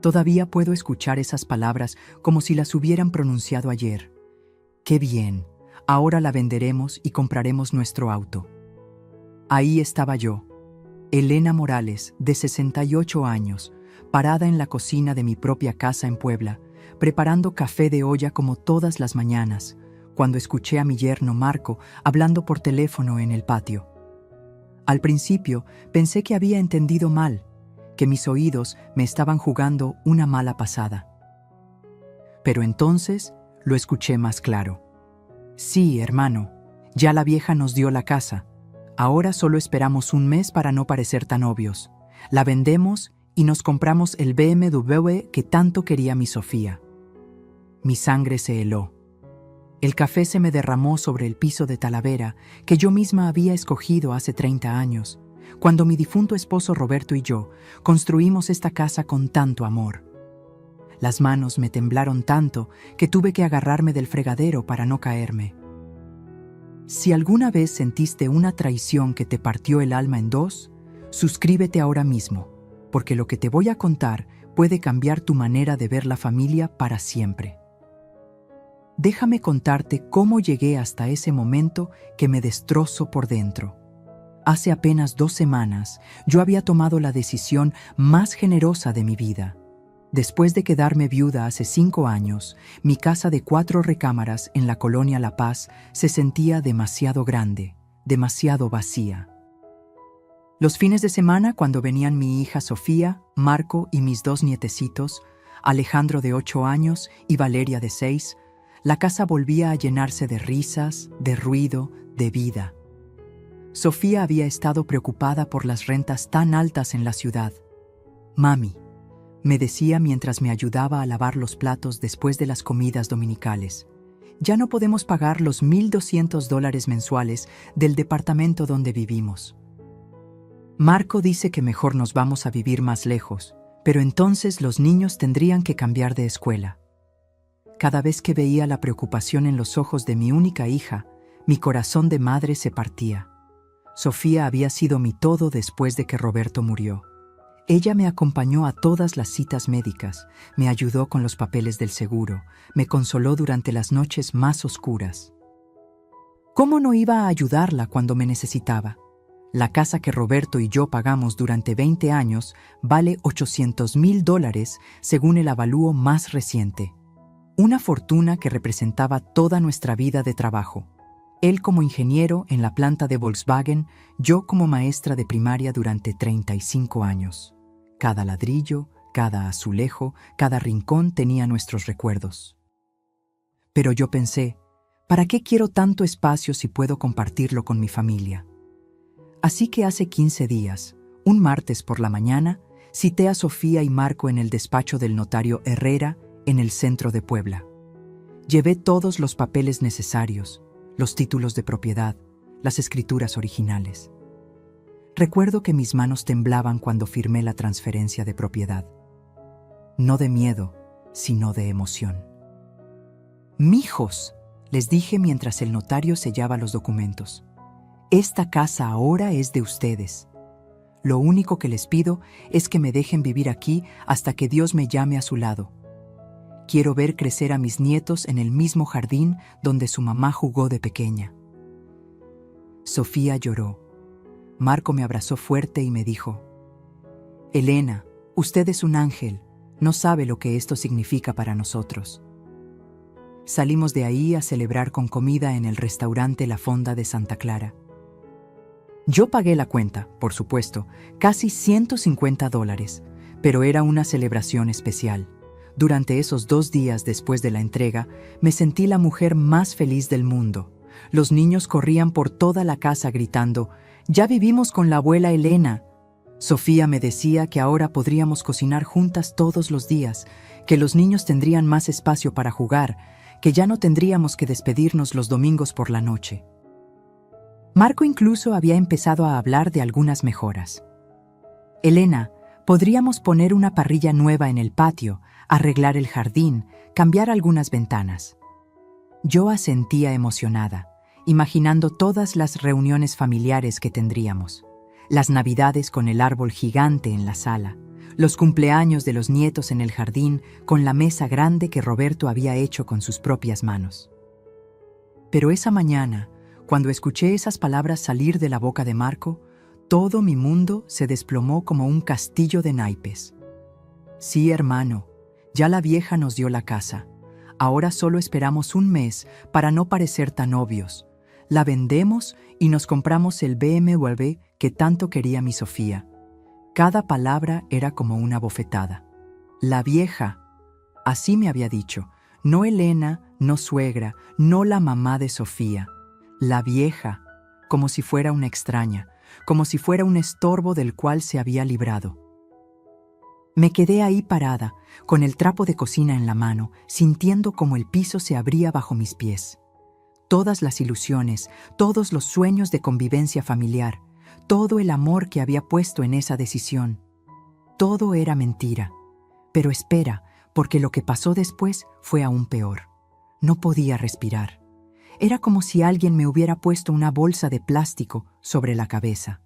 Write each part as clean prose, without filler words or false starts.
Todavía puedo escuchar esas palabras como si las hubieran pronunciado ayer. ¡Qué bien! Ahora la venderemos y compraremos nuestro auto. Ahí estaba yo, Elena Morales, de 68 años, parada en la cocina de mi propia casa en Puebla, preparando café de olla como todas las mañanas, cuando escuché a mi yerno Marco hablando por teléfono en el patio. Al principio pensé que había entendido mal, que mis oídos me estaban jugando una mala pasada. Pero entonces lo escuché más claro. Sí, hermano, ya la vieja nos dio la casa. Ahora solo esperamos un mes para no parecer tan obvios. La vendemos y nos compramos el BMW que tanto quería mi Sofía. Mi sangre se heló. El café se me derramó sobre el piso de Talavera que yo misma había escogido hace 30 años, cuando mi difunto esposo Roberto y yo construimos esta casa con tanto amor. Las manos me temblaron tanto que tuve que agarrarme del fregadero para no caerme. Si alguna vez sentiste una traición que te partió el alma en dos, suscríbete ahora mismo, porque lo que te voy a contar puede cambiar tu manera de ver la familia para siempre. Déjame contarte cómo llegué hasta ese momento que me destrozó por dentro. Hace apenas 2 semanas, yo había tomado la decisión más generosa de mi vida. Después de quedarme viuda hace 5 años, mi casa de 4 recámaras en la colonia La Paz se sentía demasiado grande, demasiado vacía. Los fines de semana, cuando venían mi hija Sofía, Marco y mis 2 nietecitos, Alejandro de 8 años y Valeria de 6, la casa volvía a llenarse de risas, de ruido, de vida. Sofía había estado preocupada por las rentas tan altas en la ciudad. «Mami», me decía mientras me ayudaba a lavar los platos después de las comidas dominicales, «ya no podemos pagar los $1,200 mensuales del departamento donde vivimos. Marco dice que mejor nos vamos a vivir más lejos, pero entonces los niños tendrían que cambiar de escuela». Cada vez que veía la preocupación en los ojos de mi única hija, mi corazón de madre se partía. Sofía había sido mi todo después de que Roberto murió. Ella me acompañó a todas las citas médicas, me ayudó con los papeles del seguro, me consoló durante las noches más oscuras. ¿Cómo no iba a ayudarla cuando me necesitaba? La casa que Roberto y yo pagamos durante 20 años vale $800,000 según el avalúo más reciente. Una fortuna que representaba toda nuestra vida de trabajo. Él como ingeniero en la planta de Volkswagen, yo como maestra de primaria durante 35 años. Cada ladrillo, cada azulejo, cada rincón tenía nuestros recuerdos. Pero yo pensé, ¿para qué quiero tanto espacio si puedo compartirlo con mi familia? Así que hace 15 días, un martes por la mañana, cité a Sofía y Marco en el despacho del notario Herrera en el centro de Puebla. Llevé todos los papeles necesarios, los títulos de propiedad, las escrituras originales. Recuerdo que mis manos temblaban cuando firmé la transferencia de propiedad. No de miedo, sino de emoción. «Mijos», les dije mientras el notario sellaba los documentos, «esta casa ahora es de ustedes. Lo único que les pido es que me dejen vivir aquí hasta que Dios me llame a su lado. Quiero ver crecer a mis nietos en el mismo jardín donde su mamá jugó de pequeña». Sofía lloró. Marco me abrazó fuerte y me dijo, «Elena, usted es un ángel, no sabe lo que esto significa para nosotros». Salimos de ahí a celebrar con comida en el restaurante La Fonda de Santa Clara. Yo pagué la cuenta, por supuesto, casi $150, pero era una celebración especial. Durante esos 2 días después de la entrega, me sentí la mujer más feliz del mundo. Los niños corrían por toda la casa gritando, «¡Ya vivimos con la abuela Elena!». Sofía me decía que ahora podríamos cocinar juntas todos los días, que los niños tendrían más espacio para jugar, que ya no tendríamos que despedirnos los domingos por la noche. Marco incluso había empezado a hablar de algunas mejoras. «Elena, podríamos poner una parrilla nueva en el patio, arreglar el jardín, cambiar algunas ventanas». Yo asentía emocionada, imaginando todas las reuniones familiares que tendríamos. Las navidades con el árbol gigante en la sala, los cumpleaños de los nietos en el jardín con la mesa grande que Roberto había hecho con sus propias manos. Pero esa mañana, cuando escuché esas palabras salir de la boca de Marco, todo mi mundo se desplomó como un castillo de naipes. Sí, hermano, ya la vieja nos dio la casa. Ahora solo esperamos un mes para no parecer tan obvios. La vendemos y nos compramos el BMW que tanto quería mi Sofía. Cada palabra era como una bofetada. La vieja, así me había dicho, no Elena, no suegra, no la mamá de Sofía. La vieja, como si fuera una extraña, como si fuera un estorbo del cual se había librado. Me quedé ahí parada, con el trapo de cocina en la mano, sintiendo como el piso se abría bajo mis pies. Todas las ilusiones, todos los sueños de convivencia familiar, todo el amor que había puesto en esa decisión. Todo era mentira. Pero espera, porque lo que pasó después fue aún peor. No podía respirar. Era como si alguien me hubiera puesto una bolsa de plástico sobre la cabeza.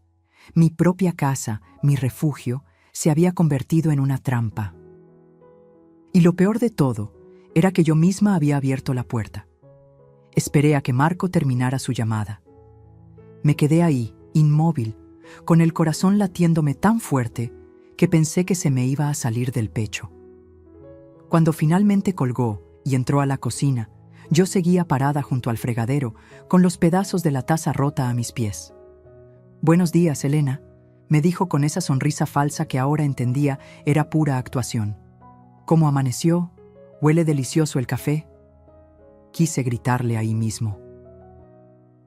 Mi propia casa, mi refugio, se había convertido en una trampa. Y lo peor de todo era que yo misma había abierto la puerta. Esperé a que Marco terminara su llamada. Me quedé ahí, inmóvil, con el corazón latiéndome tan fuerte que pensé que se me iba a salir del pecho. Cuando finalmente colgó y entró a la cocina, yo seguía parada junto al fregadero, con los pedazos de la taza rota a mis pies. «Buenos días, Elena», me dijo con esa sonrisa falsa que ahora entendía era pura actuación. «¿Cómo amaneció? ¿Huele delicioso el café?» Quise gritarle ahí mismo.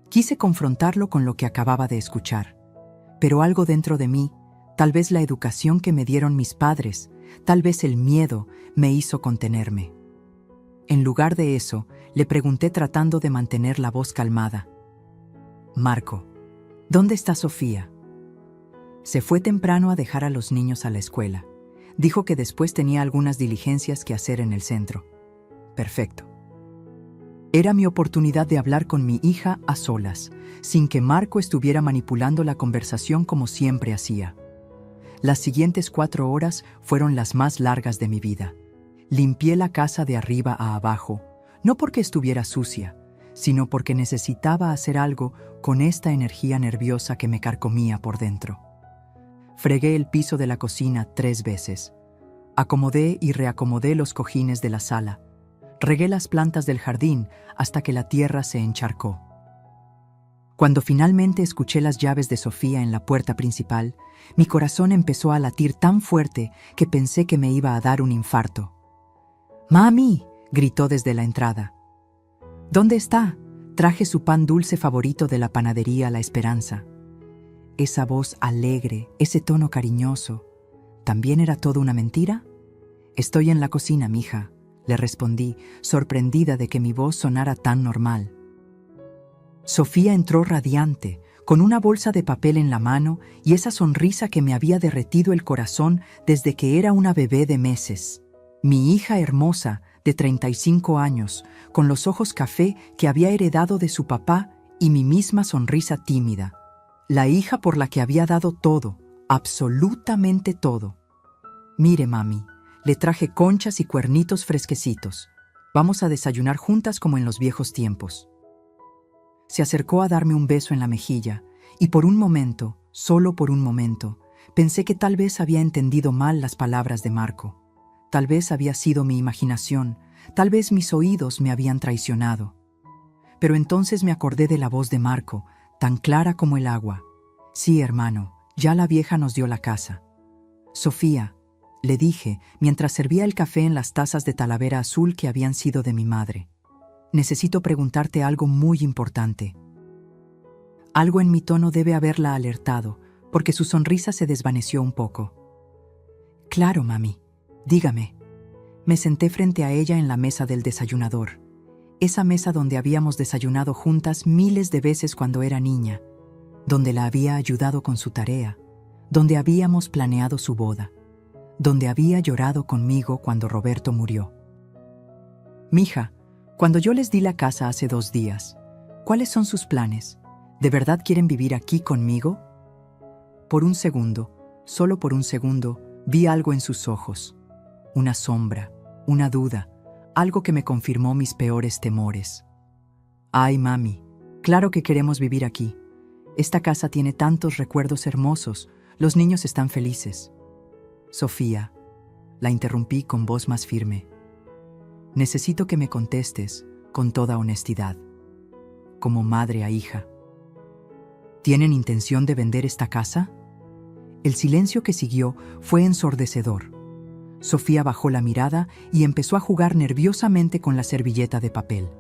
Quise confrontarlo con lo que acababa de escuchar, pero algo dentro de mí, tal vez la educación que me dieron mis padres, tal vez el miedo, me hizo contenerme. En lugar de eso, le pregunté tratando de mantener la voz calmada. «Marco, ¿dónde está Sofía?» Se fue temprano a dejar a los niños a la escuela. Dijo que después tenía algunas diligencias que hacer en el centro. Perfecto. Era mi oportunidad de hablar con mi hija a solas, sin que Marco estuviera manipulando la conversación como siempre hacía. Las siguientes 4 horas fueron las más largas de mi vida. Limpié la casa de arriba a abajo, no porque estuviera sucia, sino porque necesitaba hacer algo con esta energía nerviosa que me carcomía por dentro. Fregué el piso de la cocina 3 veces. Acomodé y reacomodé los cojines de la sala. Regué las plantas del jardín hasta que la tierra se encharcó. Cuando finalmente escuché las llaves de Sofía en la puerta principal, mi corazón empezó a latir tan fuerte que pensé que me iba a dar un infarto. «¡Mami!», gritó desde la entrada. «¿Dónde está?». Traje su pan dulce favorito de la panadería La Esperanza. Esa voz alegre, ese tono cariñoso, ¿también era todo una mentira? «Estoy en la cocina, mija», le respondí, sorprendida de que mi voz sonara tan normal. Sofía entró radiante, con una bolsa de papel en la mano y esa sonrisa que me había derretido el corazón desde que era una bebé de meses. Mi hija hermosa, de 35 años, con los ojos café que había heredado de su papá y mi misma sonrisa tímida. La hija por la que había dado todo, absolutamente todo. «Mire, mami, le traje conchas y cuernitos fresquecitos. Vamos a desayunar juntas como en los viejos tiempos». Se acercó a darme un beso en la mejilla y por un momento, solo por un momento, pensé que tal vez había entendido mal las palabras de Marco. Tal vez había sido mi imaginación, tal vez mis oídos me habían traicionado. Pero entonces me acordé de la voz de Marco, tan clara como el agua. «Sí, hermano, ya la vieja nos dio la casa». «Sofía», le dije, mientras servía el café en las tazas de talavera azul que habían sido de mi madre. «Necesito preguntarte algo muy importante». Algo en mi tono debe haberla alertado, porque su sonrisa se desvaneció un poco. «Claro, mami, dígame». Me senté frente a ella en la mesa del desayunador, esa mesa donde habíamos desayunado juntas miles de veces cuando era niña, donde la había ayudado con su tarea, donde habíamos planeado su boda, donde había llorado conmigo cuando Roberto murió. «Mija, cuando yo les di la casa hace 2 días, ¿cuáles son sus planes? ¿De verdad quieren vivir aquí conmigo?». Por un segundo, solo por un segundo, Vi algo en sus ojos, una sombra, una duda, algo que me confirmó mis peores temores. Ay, mami, claro que queremos vivir aquí. Esta casa tiene tantos recuerdos hermosos, los niños están felices. Sofía, la interrumpí con voz más firme. Necesito que me contestes con toda honestidad, como madre a hija. ¿Tienen intención de vender esta casa? El silencio que siguió fue ensordecedor. Sofía bajó la mirada y empezó a jugar nerviosamente con la servilleta de papel.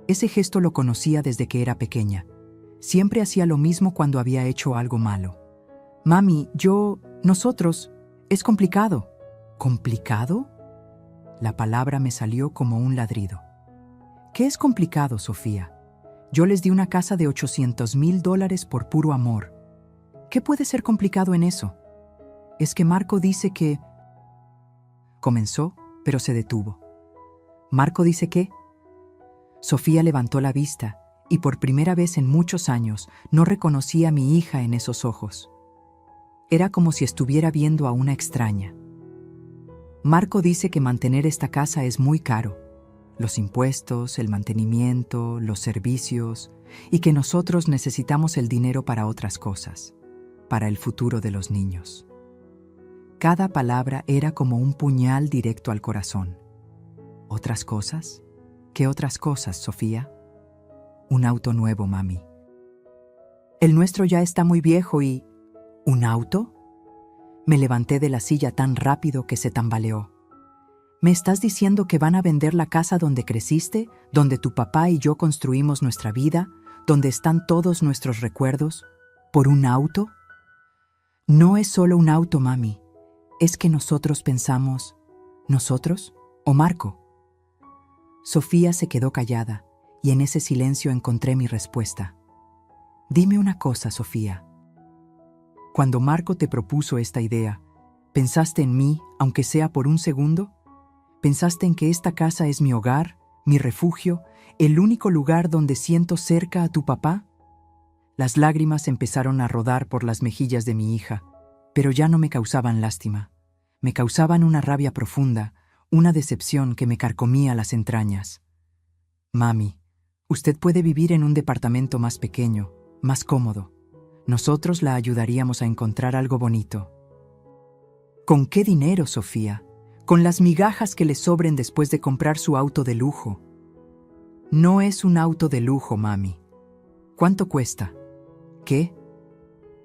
Ese gesto lo conocía desde que era pequeña. Siempre hacía lo mismo cuando había hecho algo malo. Mami, nosotros, es complicado. ¿Complicado? La palabra me salió como un ladrido. ¿Qué es complicado, Sofía? Yo les di una casa de $800,000 por puro amor. ¿Qué puede ser complicado en eso? Es que Marco dice que... Comenzó, pero se detuvo. ¿Marco dice qué? Sofía levantó la vista y por primera vez en muchos años no reconocí a mi hija en esos ojos. Era como si estuviera viendo a una extraña. Marco dice que mantener esta casa es muy caro. Los impuestos, el mantenimiento, los servicios, y que nosotros necesitamos el dinero para otras cosas, para el futuro de los niños. Cada palabra era como un puñal directo al corazón. ¿Otras cosas? ¿Qué otras cosas, Sofía? Un auto nuevo, mami. El nuestro ya está muy viejo y... ¿Un auto? Me levanté de la silla tan rápido que se tambaleó. ¿Me estás diciendo que van a vender la casa donde creciste, donde tu papá y yo construimos nuestra vida, donde están todos nuestros recuerdos, por un auto? No es solo un auto, mami. Es que nosotros pensamos... ¿Nosotros? ¿O Marco? Sofía se quedó callada y en ese silencio encontré mi respuesta. Dime una cosa, Sofía. Cuando Marco te propuso esta idea, ¿pensaste en mí, aunque sea por un segundo? ¿Pensaste en que esta casa es mi hogar, mi refugio, el único lugar donde siento cerca a tu papá? Las lágrimas empezaron a rodar por las mejillas de mi hija, pero ya no me causaban lástima. Me causaban una rabia profunda, una decepción que me carcomía las entrañas. Mami, usted puede vivir en un departamento más pequeño, más cómodo. Nosotros la ayudaríamos a encontrar algo bonito. ¿Con qué dinero, Sofía? Con las migajas que le sobren después de comprar su auto de lujo. No es un auto de lujo, mami. ¿Cuánto cuesta? ¿Qué?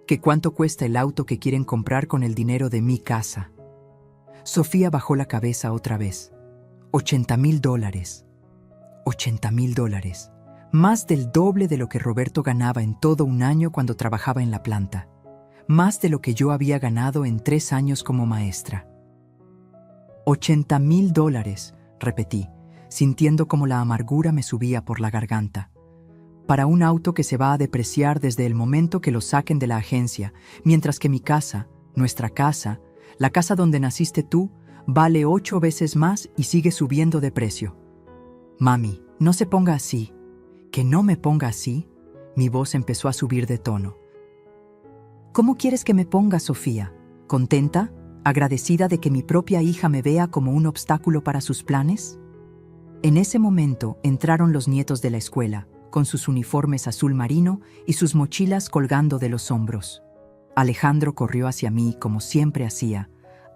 ¿Que cuánto cuesta el auto que quieren comprar con el dinero de mi casa? Sofía bajó la cabeza otra vez. $80,000. $80,000. Más del doble de lo que Roberto ganaba en todo un año cuando trabajaba en la planta. Más de lo que yo había ganado en 3 años como maestra. $80,000, repetí, sintiendo como la amargura me subía por la garganta. Para un auto que se va a depreciar desde el momento que lo saquen de la agencia, mientras que mi casa, nuestra casa, la casa donde naciste tú, vale 8 veces más y sigue subiendo de precio. Mami, no se ponga así. ¿Que no me ponga así? Mi voz empezó a subir de tono. ¿Cómo quieres que me ponga, Sofía? ¿Contenta? ¿Agradecida de que mi propia hija me vea como un obstáculo para sus planes? En ese momento entraron los nietos de la escuela, con sus uniformes azul marino y sus mochilas colgando de los hombros. Alejandro corrió hacia mí como siempre hacía.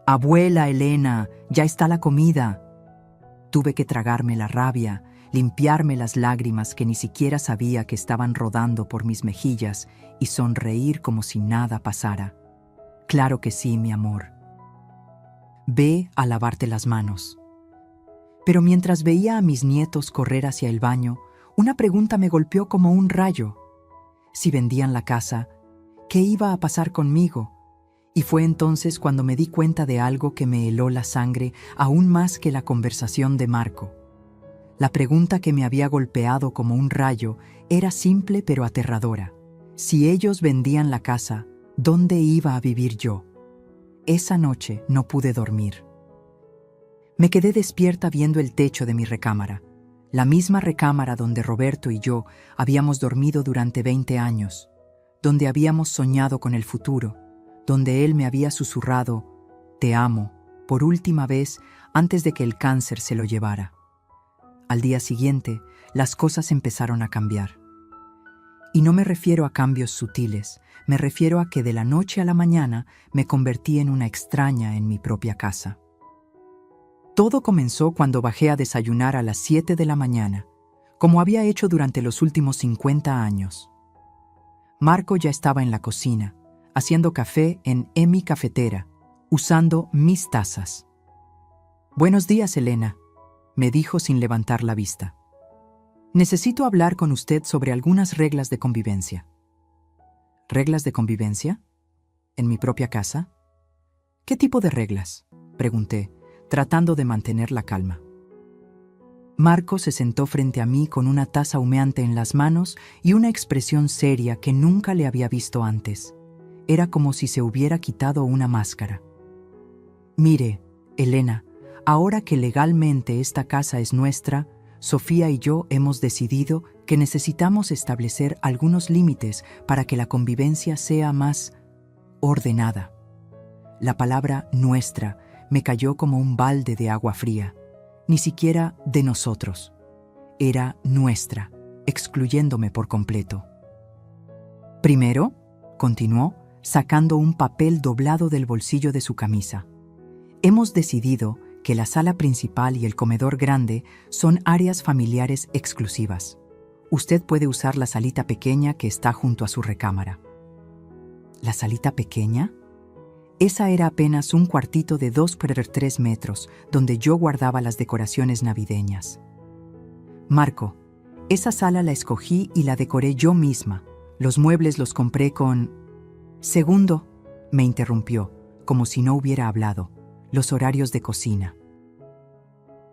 «Abuela Elena, ya está la comida». Tuve que tragarme la rabia, limpiarme las lágrimas que ni siquiera sabía que estaban rodando por mis mejillas y sonreír como si nada pasara. «Claro que sí, mi amor. Ve a lavarte las manos». Pero mientras veía a mis nietos correr hacia el baño, una pregunta me golpeó como un rayo. Si vendían la casa, ¿qué iba a pasar conmigo? Y fue entonces cuando me di cuenta de algo que me heló la sangre aún más que la conversación de Marco. La pregunta que me había golpeado como un rayo era simple pero aterradora. Si ellos vendían la casa, ¿dónde iba a vivir yo? Esa noche no pude dormir. Me quedé despierta viendo el techo de mi recámara, la misma recámara donde Roberto y yo habíamos dormido durante 20 años, donde habíamos soñado con el futuro, donde él me había susurrado, te amo, por última vez antes de que el cáncer se lo llevara. Al día siguiente, las cosas empezaron a cambiar. Y no me refiero a cambios sutiles, me refiero a que de la noche a la mañana me convertí en una extraña en mi propia casa. Todo comenzó cuando bajé a desayunar a las 7 de la mañana, como había hecho durante los últimos 50 años. Marco ya estaba en la cocina, haciendo café en mi cafetera, usando mis tazas. «Buenos días, Elena», me dijo sin levantar la vista. «Necesito hablar con usted sobre algunas reglas de convivencia». «¿Reglas de convivencia? ¿En mi propia casa?» «¿Qué tipo de reglas?», pregunté, tratando de mantener la calma. Marco se sentó frente a mí con una taza humeante en las manos y una expresión seria que nunca le había visto antes. Era como si se hubiera quitado una máscara. «Mire, Elena, ahora que legalmente esta casa es nuestra, Sofía y yo hemos decidido que necesitamos establecer algunos límites para que la convivencia sea más ordenada». La palabra «nuestra» me cayó como un balde de agua fría. Ni siquiera de nosotros. Era nuestra, excluyéndome por completo. «Primero», continuó, sacando un papel doblado del bolsillo de su camisa, «hemos decidido que la sala principal y el comedor grande son áreas familiares exclusivas. Usted puede usar la salita pequeña que está junto a su recámara». ¿La salita pequeña? Esa era apenas un cuartito de 2 por 3 metros, donde yo guardaba las decoraciones navideñas. «Marco, esa sala la escogí y la decoré yo misma. Los muebles los compré con...» «Segundo», me interrumpió, como si no hubiera hablado, «los horarios de cocina.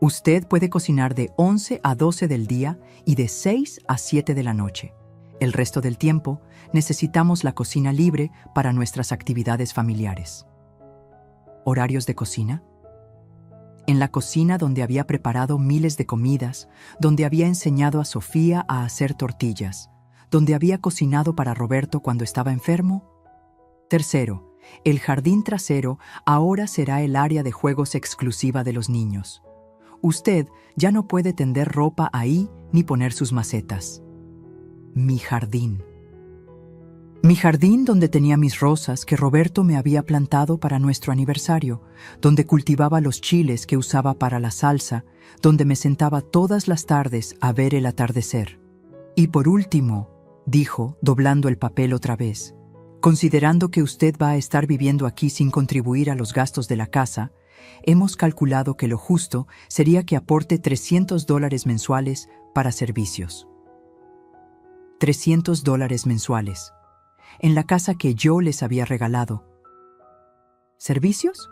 Usted puede cocinar de 11 a 12 del día y de 6 a 7 de la noche. El resto del tiempo necesitamos la cocina libre para nuestras actividades familiares». ¿Horarios de cocina? En la cocina donde había preparado miles de comidas, donde había enseñado a Sofía a hacer tortillas, donde había cocinado para Roberto cuando estaba enfermo. Tercero, el jardín trasero ahora será el área de juegos exclusiva de los niños. Usted ya no puede tender ropa ahí ni poner sus macetas. Mi jardín. Mi jardín donde tenía mis rosas que Roberto me había plantado para nuestro aniversario, donde cultivaba los chiles que usaba para la salsa, donde me sentaba todas las tardes a ver el atardecer. Y por último, dijo, doblando el papel otra vez, considerando que usted va a estar viviendo aquí sin contribuir a los gastos de la casa, hemos calculado que lo justo sería que aporte $300 mensuales para servicios. $300 mensuales. En la casa que yo les había regalado. ¿Servicios?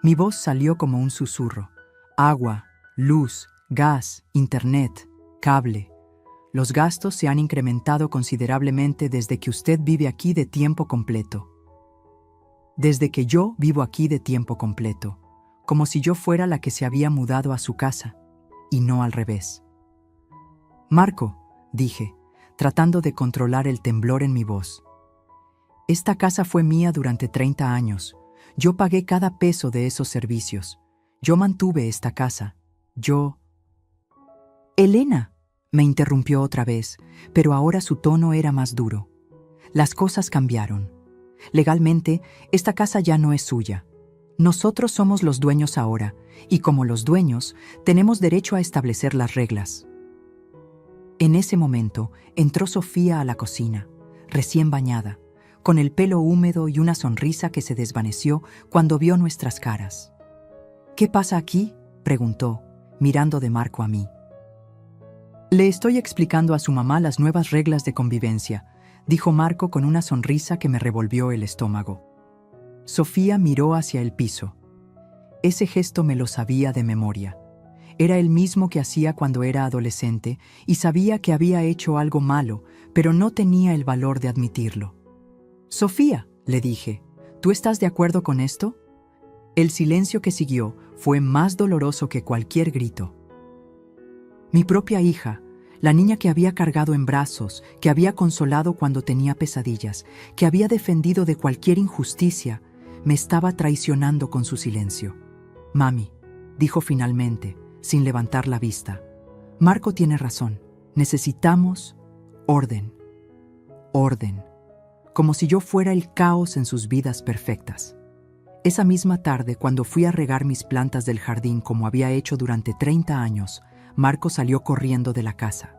Mi voz salió como un susurro. Agua, luz, gas, internet, cable. Los gastos se han incrementado considerablemente desde que usted vive aquí de tiempo completo. Desde que yo vivo aquí de tiempo completo, como si yo fuera la que se había mudado a su casa, y no al revés. «Marco», dije, tratando de controlar el temblor en mi voz. «Esta casa fue mía durante 30 años. Yo pagué cada peso de esos servicios. Yo mantuve esta casa. Yo...» «Elena», me interrumpió otra vez, pero ahora su tono era más duro. «Las cosas cambiaron. Legalmente, esta casa ya no es suya. Nosotros somos los dueños ahora, y como los dueños, tenemos derecho a establecer las reglas». En ese momento, entró Sofía a la cocina, recién bañada, con el pelo húmedo y una sonrisa que se desvaneció cuando vio nuestras caras. «¿Qué pasa aquí?», preguntó, mirando de Marco a mí. «Le estoy explicando a su mamá las nuevas reglas de convivencia», dijo Marco con una sonrisa que me revolvió el estómago. Sofía miró hacia el piso. Ese gesto me lo sabía de memoria. Era el mismo que hacía cuando era adolescente y sabía que había hecho algo malo, pero no tenía el valor de admitirlo. «Sofía», le dije, «¿tú estás de acuerdo con esto?». El silencio que siguió fue más doloroso que cualquier grito. Mi propia hija, la niña que había cargado en brazos, que había consolado cuando tenía pesadillas, que había defendido de cualquier injusticia, me estaba traicionando con su silencio. Mami, dijo finalmente, sin levantar la vista. Marco tiene razón. Necesitamos orden. Orden. Como si yo fuera el caos en sus vidas perfectas. Esa misma tarde, cuando fui a regar mis plantas del jardín como había hecho durante 30 años, Marco salió corriendo de la casa.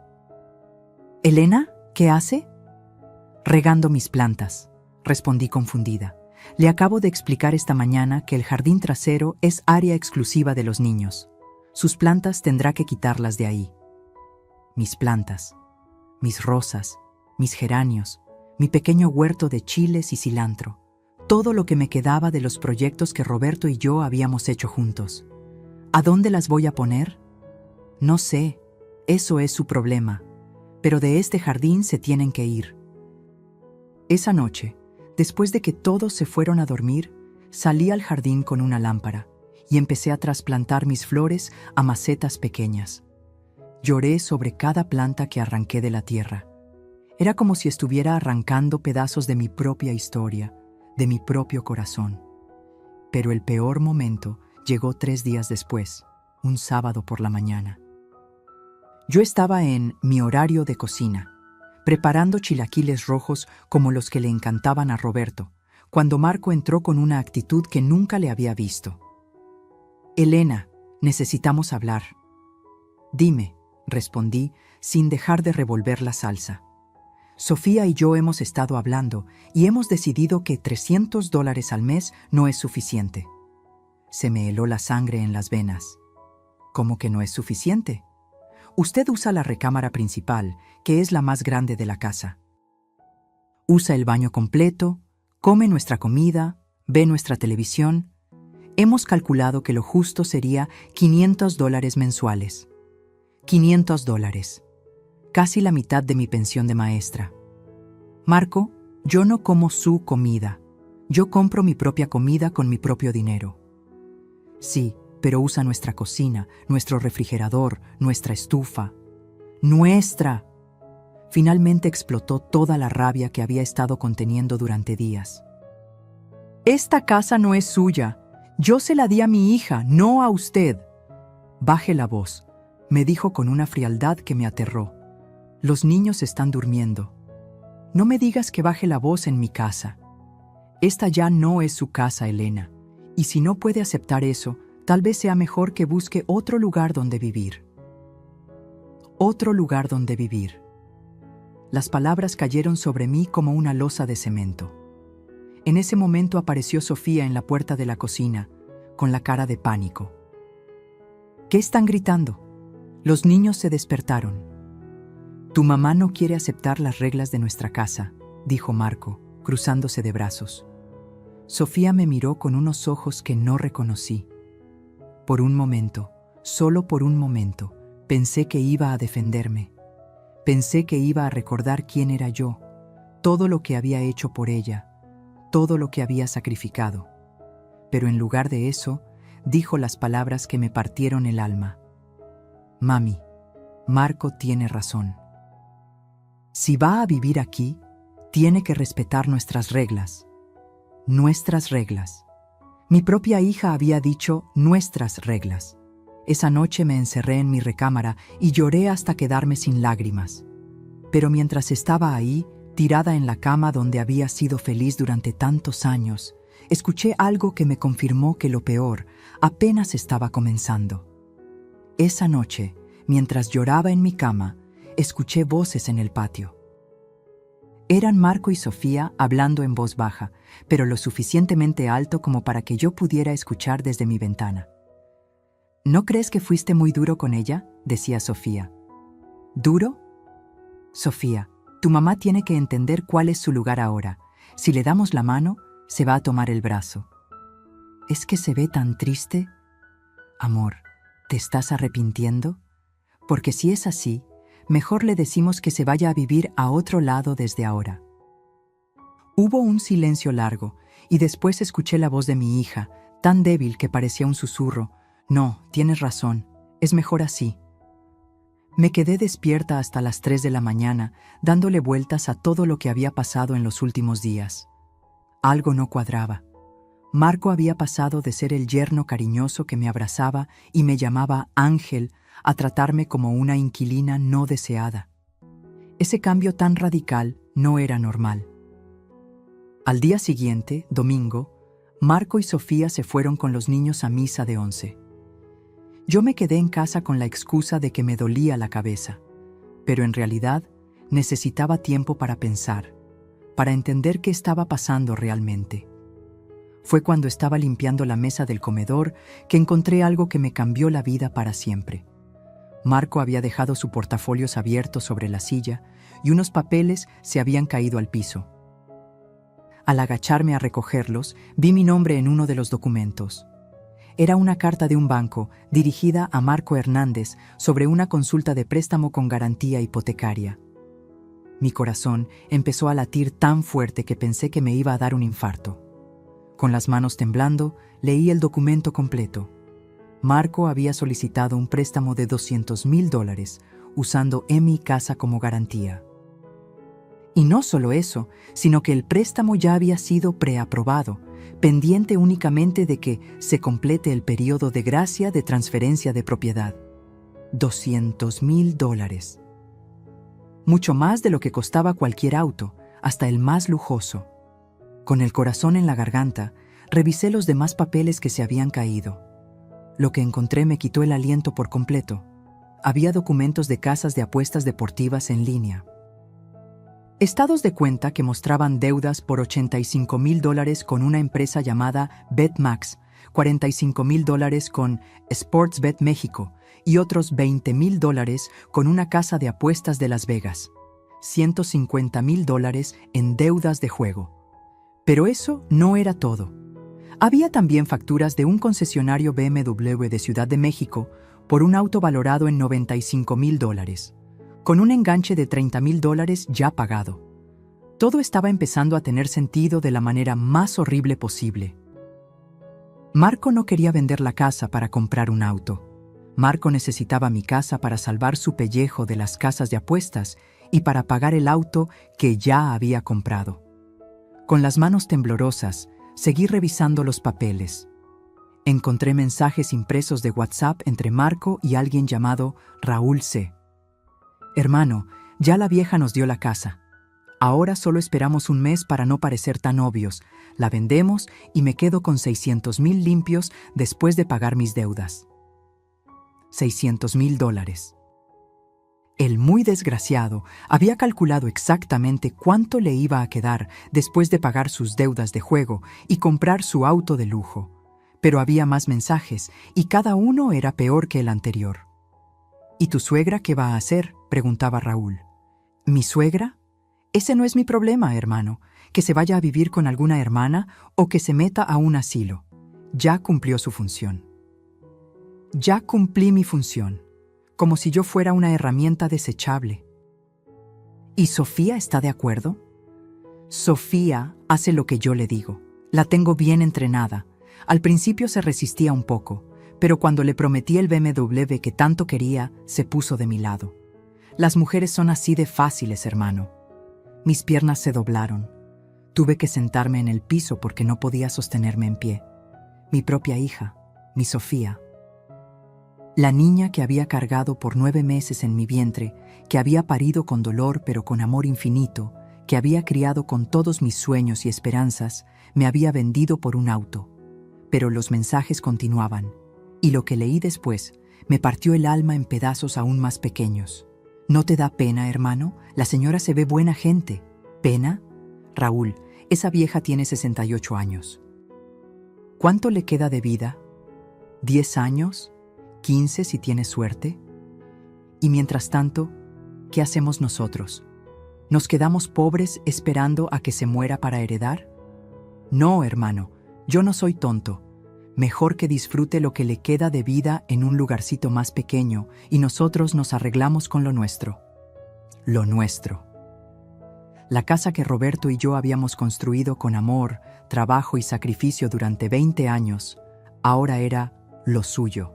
«¿Elena? ¿Qué hace?» «Regando mis plantas», respondí confundida. «Le acabo de explicar esta mañana que el jardín trasero es área exclusiva de los niños. Sus plantas tendrá que quitarlas de ahí». Mis plantas, mis rosas, mis geranios, mi pequeño huerto de chiles y cilantro, todo lo que me quedaba de los proyectos que Roberto y yo habíamos hecho juntos. ¿A dónde las voy a poner? No sé, eso es su problema, pero de este jardín se tienen que ir. Esa noche, después de que todos se fueron a dormir, salí al jardín con una lámpara y empecé a trasplantar mis flores a macetas pequeñas. Lloré sobre cada planta que arranqué de la tierra. Era como si estuviera arrancando pedazos de mi propia historia, de mi propio corazón. Pero el peor momento llegó 3 días después, un sábado por la mañana. Yo estaba en mi horario de cocina, preparando chilaquiles rojos como los que le encantaban a Roberto, cuando Marco entró con una actitud que nunca le había visto. «Elena, necesitamos hablar». «Dime», respondí, sin dejar de revolver la salsa. «Sofía y yo hemos estado hablando y hemos decidido que $300 al mes no es suficiente». Se me heló la sangre en las venas. «¿Cómo que no es suficiente? Usted usa la recámara principal, que es la más grande de la casa. Usa el baño completo, come nuestra comida, ve nuestra televisión. Hemos calculado que lo justo sería $500 mensuales. $500. Casi la mitad de mi pensión de maestra. Marco, yo no como su comida. Yo compro mi propia comida con mi propio dinero». «Sí, pero usa nuestra cocina, nuestro refrigerador, nuestra estufa». «¡Nuestra!». Finalmente explotó toda la rabia que había estado conteniendo durante días. «Esta casa no es suya. Yo se la di a mi hija, no a usted». «Baje la voz», me dijo con una frialdad que me aterró. «Los niños están durmiendo. No me digas que baje la voz en mi casa. Esta ya no es su casa, Elena, y si no puede aceptar eso, tal vez sea mejor que busque otro lugar donde vivir». Otro lugar donde vivir. Las palabras cayeron sobre mí como una losa de cemento. En ese momento apareció Sofía en la puerta de la cocina, con la cara de pánico. «¿Qué están gritando?». Los niños se despertaron. «Tu mamá no quiere aceptar las reglas de nuestra casa», dijo Marco, cruzándose de brazos. Sofía me miró con unos ojos que no reconocí. Por un momento, solo por un momento, pensé que iba a defenderme. Pensé que iba a recordar quién era yo, todo lo que había hecho por ella, todo lo que había sacrificado. Pero en lugar de eso, dijo las palabras que me partieron el alma. «Mami, Marco tiene razón. Si va a vivir aquí, tiene que respetar nuestras reglas. Nuestras reglas». Mi propia hija había dicho nuestras reglas. Esa noche me encerré en mi recámara y lloré hasta quedarme sin lágrimas. Pero mientras estaba ahí, tirada en la cama donde había sido feliz durante tantos años, escuché algo que me confirmó que lo peor apenas estaba comenzando. Esa noche, mientras lloraba en mi cama, escuché voces en el patio. Eran Marco y Sofía hablando en voz baja, pero lo suficientemente alto como para que yo pudiera escuchar desde mi ventana. «¿No crees que fuiste muy duro con ella?», decía Sofía. «¿Duro? Sofía, tu mamá tiene que entender cuál es su lugar ahora. Si le damos la mano, se va a tomar el brazo». «¿Es que se ve tan triste? Amor, ¿te estás arrepintiendo? Porque si es así, mejor le decimos que se vaya a vivir a otro lado desde ahora». Hubo un silencio largo y después escuché la voz de mi hija, tan débil que parecía un susurro. «No, tienes razón, es mejor así». Me quedé despierta hasta las 3 de la mañana, dándole vueltas a todo lo que había pasado en los últimos días. Algo no cuadraba. Marco había pasado de ser el yerno cariñoso que me abrazaba y me llamaba Ángel a tratarme como una inquilina no deseada. Ese cambio tan radical no era normal. Al día siguiente, domingo, Marco y Sofía se fueron con los niños a misa de 11. Yo me quedé en casa con la excusa de que me dolía la cabeza, pero en realidad necesitaba tiempo para pensar, para entender qué estaba pasando realmente. Fue cuando estaba limpiando la mesa del comedor que encontré algo que me cambió la vida para siempre. Marco había dejado sus portafolios abiertos sobre la silla y unos papeles se habían caído al piso. Al agacharme a recogerlos, vi mi nombre en uno de los documentos. Era una carta de un banco dirigida a Marco Hernández sobre una consulta de préstamo con garantía hipotecaria. Mi corazón empezó a latir tan fuerte que pensé que me iba a dar un infarto. Con las manos temblando, leí el documento completo. Marco había solicitado un préstamo de $200,000 usando mi casa como garantía. Y no solo eso, sino que el préstamo ya había sido preaprobado, pendiente únicamente de que se complete el periodo de gracia de transferencia de propiedad. $200,000. Mucho más de lo que costaba cualquier auto, hasta el más lujoso. Con el corazón en la garganta, revisé los demás papeles que se habían caído. Lo que encontré me quitó el aliento por completo. Había documentos de casas de apuestas deportivas en línea. Estados de cuenta que mostraban deudas por $85,000 con una empresa llamada BetMax, $45,000 con Sportsbet México y otros $20,000 con una casa de apuestas de Las Vegas. $150,000 en deudas de juego. Pero eso no era todo. Había también facturas de un concesionario BMW de Ciudad de México por un auto valorado en $95,000, con un enganche de $30,000 ya pagado. Todo estaba empezando a tener sentido de la manera más horrible posible. Marco no quería vender la casa para comprar un auto. Marco necesitaba mi casa para salvar su pellejo de las casas de apuestas y para pagar el auto que ya había comprado. Con las manos temblorosas, seguí revisando los papeles. Encontré mensajes impresos de WhatsApp entre Marco y alguien llamado Raúl C. Hermano, ya la vieja nos dio la casa. Ahora solo esperamos un mes para no parecer tan obvios. La vendemos y me quedo con $600,000 limpios después de pagar mis deudas. $600,000. El muy desgraciado había calculado exactamente cuánto le iba a quedar después de pagar sus deudas de juego y comprar su auto de lujo. Pero había más mensajes y cada uno era peor que el anterior. ¿Y tu suegra qué va a hacer?, preguntaba Raúl. ¿Mi suegra? Ese no es mi problema, hermano. Que se vaya a vivir con alguna hermana o que se meta a un asilo. Ya cumplió su función. Ya cumplí mi función, como si yo fuera una herramienta desechable. ¿Y Sofía está de acuerdo? Sofía hace lo que yo le digo. La tengo bien entrenada. Al principio se resistía un poco, pero cuando le prometí el BMW que tanto quería, se puso de mi lado. Las mujeres son así de fáciles, hermano. Mis piernas se doblaron. Tuve que sentarme en el piso porque no podía sostenerme en pie. Mi propia hija, mi Sofía. La niña que había cargado por 9 meses en mi vientre, que había parido con dolor pero con amor infinito, que había criado con todos mis sueños y esperanzas, me había vendido por un auto. Pero los mensajes continuaban, y lo que leí después me partió el alma en pedazos aún más pequeños. ¿No te da pena, hermano? La señora se ve buena gente. ¿Pena? Raúl, esa vieja tiene 68 años. ¿Cuánto le queda de vida? ¿10 años? ¿15 si tiene suerte? Y mientras tanto, ¿qué hacemos nosotros? ¿Nos quedamos pobres esperando a que se muera para heredar? No, hermano, yo no soy tonto. Mejor que disfrute lo que le queda de vida en un lugarcito más pequeño y nosotros nos arreglamos con lo nuestro. Lo nuestro. La casa que Roberto y yo habíamos construido con amor, trabajo y sacrificio durante 20 años, ahora era lo suyo.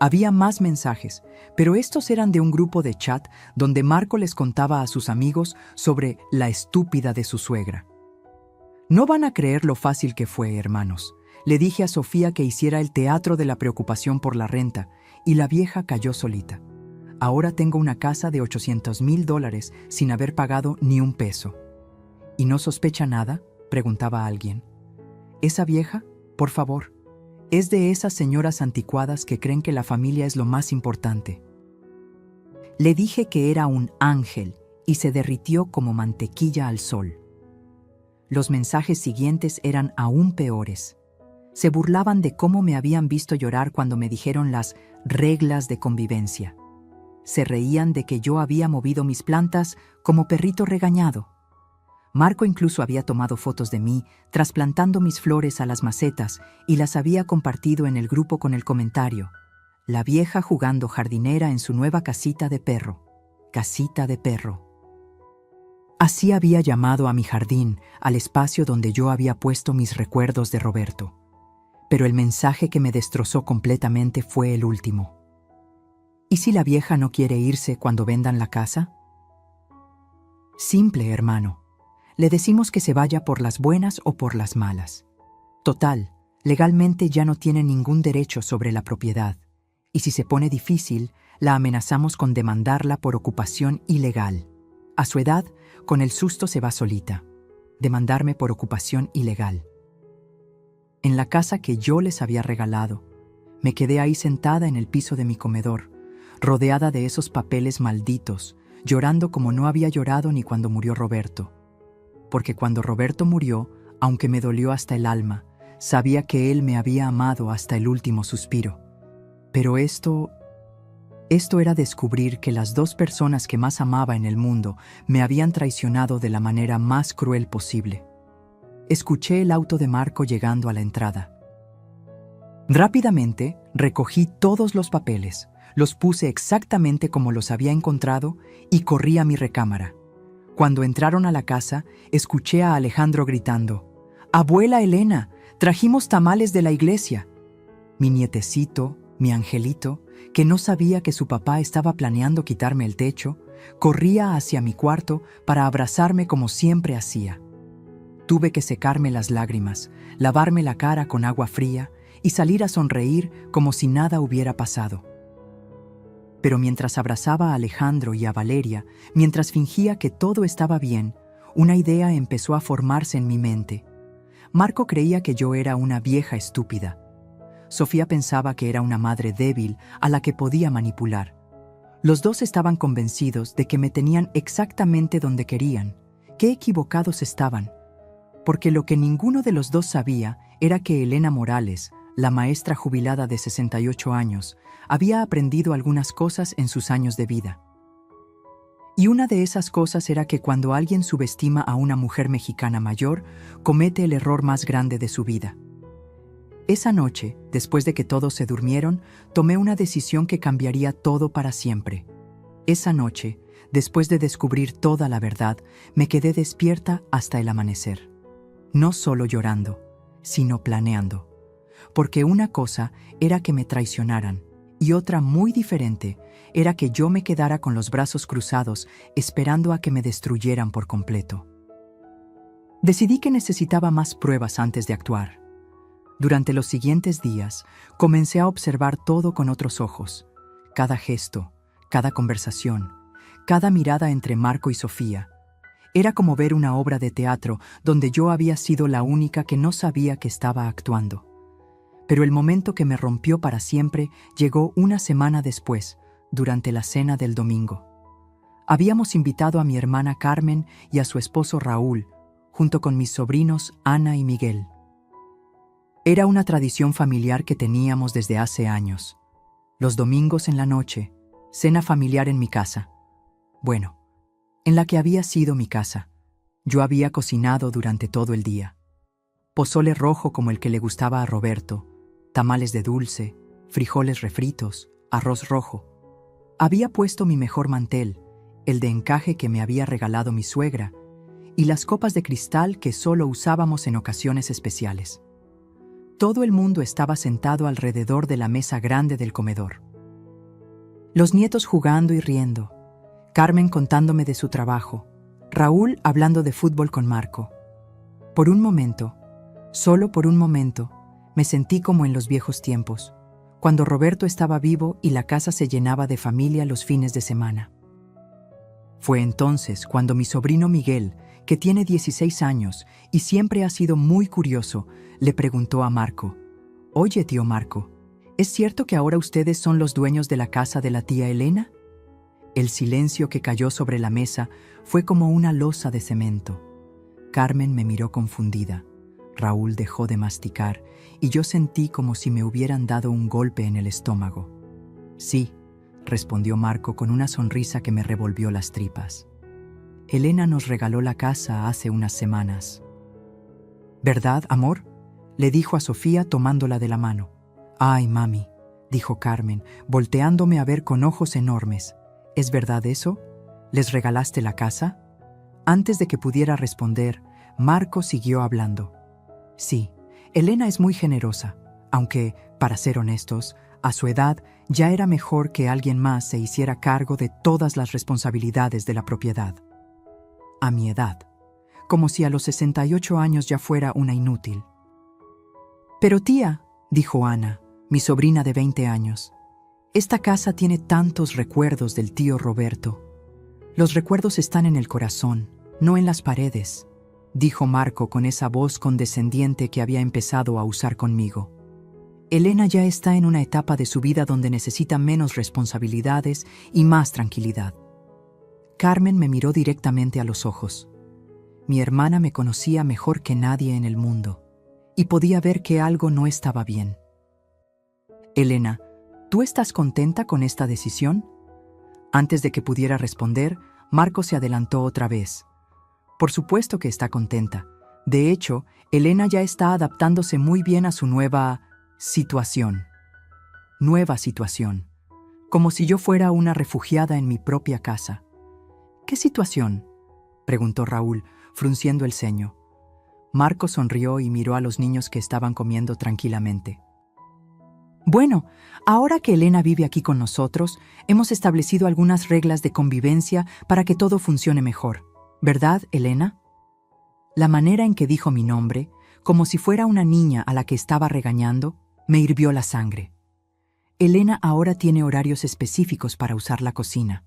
Había más mensajes, pero estos eran de un grupo de chat donde Marco les contaba a sus amigos sobre la estúpida de su suegra. No van a creer lo fácil que fue, hermanos. Le dije a Sofía que hiciera el teatro de la preocupación por la renta, y la vieja cayó solita. Ahora tengo una casa de $800,000 sin haber pagado ni un peso. ¿Y no sospecha nada?, preguntaba alguien. ¿Esa vieja? Por favor. Es de esas señoras anticuadas que creen que la familia es lo más importante. Le dije que era un ángel y se derritió como mantequilla al sol. Los mensajes siguientes eran aún peores. Se burlaban de cómo me habían visto llorar cuando me dijeron las reglas de convivencia. Se reían de que yo había movido mis plantas como perrito regañado. Marco incluso había tomado fotos de mí, trasplantando mis flores a las macetas, y las había compartido en el grupo con el comentario: la vieja jugando jardinera en su nueva casita de perro. Casita de perro. Así había llamado a mi jardín, al espacio donde yo había puesto mis recuerdos de Roberto. Pero el mensaje que me destrozó completamente fue el último. ¿Y si la vieja no quiere irse cuando vendan la casa? Simple, hermano. Le decimos que se vaya por las buenas o por las malas. Total, legalmente ya no tiene ningún derecho sobre la propiedad. Y si se pone difícil, la amenazamos con demandarla por ocupación ilegal. A su edad, con el susto se va solita. Demandarme por ocupación ilegal. En la casa que yo les había regalado, me quedé ahí sentada en el piso de mi comedor, rodeada de esos papeles malditos, llorando como no había llorado ni cuando murió Roberto. Porque cuando Roberto murió, aunque me dolió hasta el alma, sabía que él me había amado hasta el último suspiro. Pero esto era descubrir que las dos personas que más amaba en el mundo me habían traicionado de la manera más cruel posible. Escuché el auto de Marco llegando a la entrada. Rápidamente recogí todos los papeles, los puse exactamente como los había encontrado y corrí a mi recámara. Cuando entraron a la casa, escuché a Alejandro gritando: «Abuela Elena, trajimos tamales de la iglesia». Mi nietecito, mi angelito, que no sabía que su papá estaba planeando quitarme el techo, corría hacia mi cuarto para abrazarme como siempre hacía. Tuve que secarme las lágrimas, lavarme la cara con agua fría y salir a sonreír como si nada hubiera pasado. Pero mientras abrazaba a Alejandro y a Valeria, mientras fingía que todo estaba bien, una idea empezó a formarse en mi mente. Marco creía que yo era una vieja estúpida. Sofía pensaba que era una madre débil a la que podía manipular. Los dos estaban convencidos de que me tenían exactamente donde querían. Qué equivocados estaban. Porque lo que ninguno de los dos sabía era que Elena Morales, la maestra jubilada de 68 años, había aprendido algunas cosas en sus años de vida. Y una de esas cosas era que cuando alguien subestima a una mujer mexicana mayor, comete el error más grande de su vida. Esa noche, después de que todos se durmieron, tomé una decisión que cambiaría todo para siempre. Esa noche, después de descubrir toda la verdad, me quedé despierta hasta el amanecer. No solo llorando, sino planeando. Porque una cosa era que me traicionaran, y otra muy diferente era que yo me quedara con los brazos cruzados esperando a que me destruyeran por completo. Decidí que necesitaba más pruebas antes de actuar. Durante los siguientes días, comencé a observar todo con otros ojos. Cada gesto, cada conversación, cada mirada entre Marco y Sofía. Era como ver una obra de teatro donde yo había sido la única que no sabía que estaba actuando. Pero el momento que me rompió para siempre llegó una semana después, durante la cena del domingo. Habíamos invitado a mi hermana Carmen y a su esposo Raúl, junto con mis sobrinos Ana y Miguel. Era una tradición familiar que teníamos desde hace años. Los domingos en la noche, cena familiar en mi casa. Bueno, en la que había sido mi casa. Yo había cocinado durante todo el día. Pozole rojo como el que le gustaba a Roberto, tamales de dulce, frijoles refritos, arroz rojo. Había puesto mi mejor mantel, el de encaje que me había regalado mi suegra, y las copas de cristal que solo usábamos en ocasiones especiales. Todo el mundo estaba sentado alrededor de la mesa grande del comedor. Los nietos jugando y riendo, Carmen contándome de su trabajo, Raúl hablando de fútbol con Marco. Por un momento, solo por un momento, me sentí como en los viejos tiempos, cuando Roberto estaba vivo y la casa se llenaba de familia los fines de semana. Fue entonces cuando mi sobrino Miguel, que tiene 16 años y siempre ha sido muy curioso, le preguntó a Marco: «Oye, tío Marco, ¿es cierto que ahora ustedes son los dueños de la casa de la tía Elena?». El silencio que cayó sobre la mesa fue como una losa de cemento. Carmen me miró confundida. Raúl dejó de masticar y yo sentí como si me hubieran dado un golpe en el estómago. «Sí», respondió Marco con una sonrisa que me revolvió las tripas. «Elena nos regaló la casa hace unas semanas». «¿Verdad, amor?», le dijo a Sofía tomándola de la mano. «Ay, mami», dijo Carmen, volteándome a ver con ojos enormes. «¿Es verdad eso? ¿Les regalaste la casa?». Antes de que pudiera responder, Marco siguió hablando. «Sí, Elena es muy generosa, aunque, para ser honestos, a su edad ya era mejor que alguien más se hiciera cargo de todas las responsabilidades de la propiedad. A mi edad, como si a los 68 años ya fuera una inútil». «Pero tía», dijo Ana, mi sobrina de 20 años, «esta casa tiene tantos recuerdos del tío Roberto. Los recuerdos están en el corazón, no en las paredes», dijo Marco con esa voz condescendiente que había empezado a usar conmigo. «Elena ya está en una etapa de su vida donde necesita menos responsabilidades y más tranquilidad». Carmen me miró directamente a los ojos. Mi hermana me conocía mejor que nadie en el mundo y podía ver que algo no estaba bien. «Elena, ¿tú estás contenta con esta decisión?». Antes de que pudiera responder, Marco se adelantó otra vez. «Por supuesto que está contenta. De hecho, Elena ya está adaptándose muy bien a su nueva situación. Nueva situación. Como si yo fuera una refugiada en mi propia casa». «¿Qué situación?», preguntó Raúl, frunciendo el ceño. Marco sonrió y miró a los niños que estaban comiendo tranquilamente. «Bueno, ahora que Elena vive aquí con nosotros, hemos establecido algunas reglas de convivencia para que todo funcione mejor. ¿Verdad, Elena?». La manera en que dijo mi nombre, como si fuera una niña a la que estaba regañando, me hirvió la sangre. «Elena ahora tiene horarios específicos para usar la cocina»,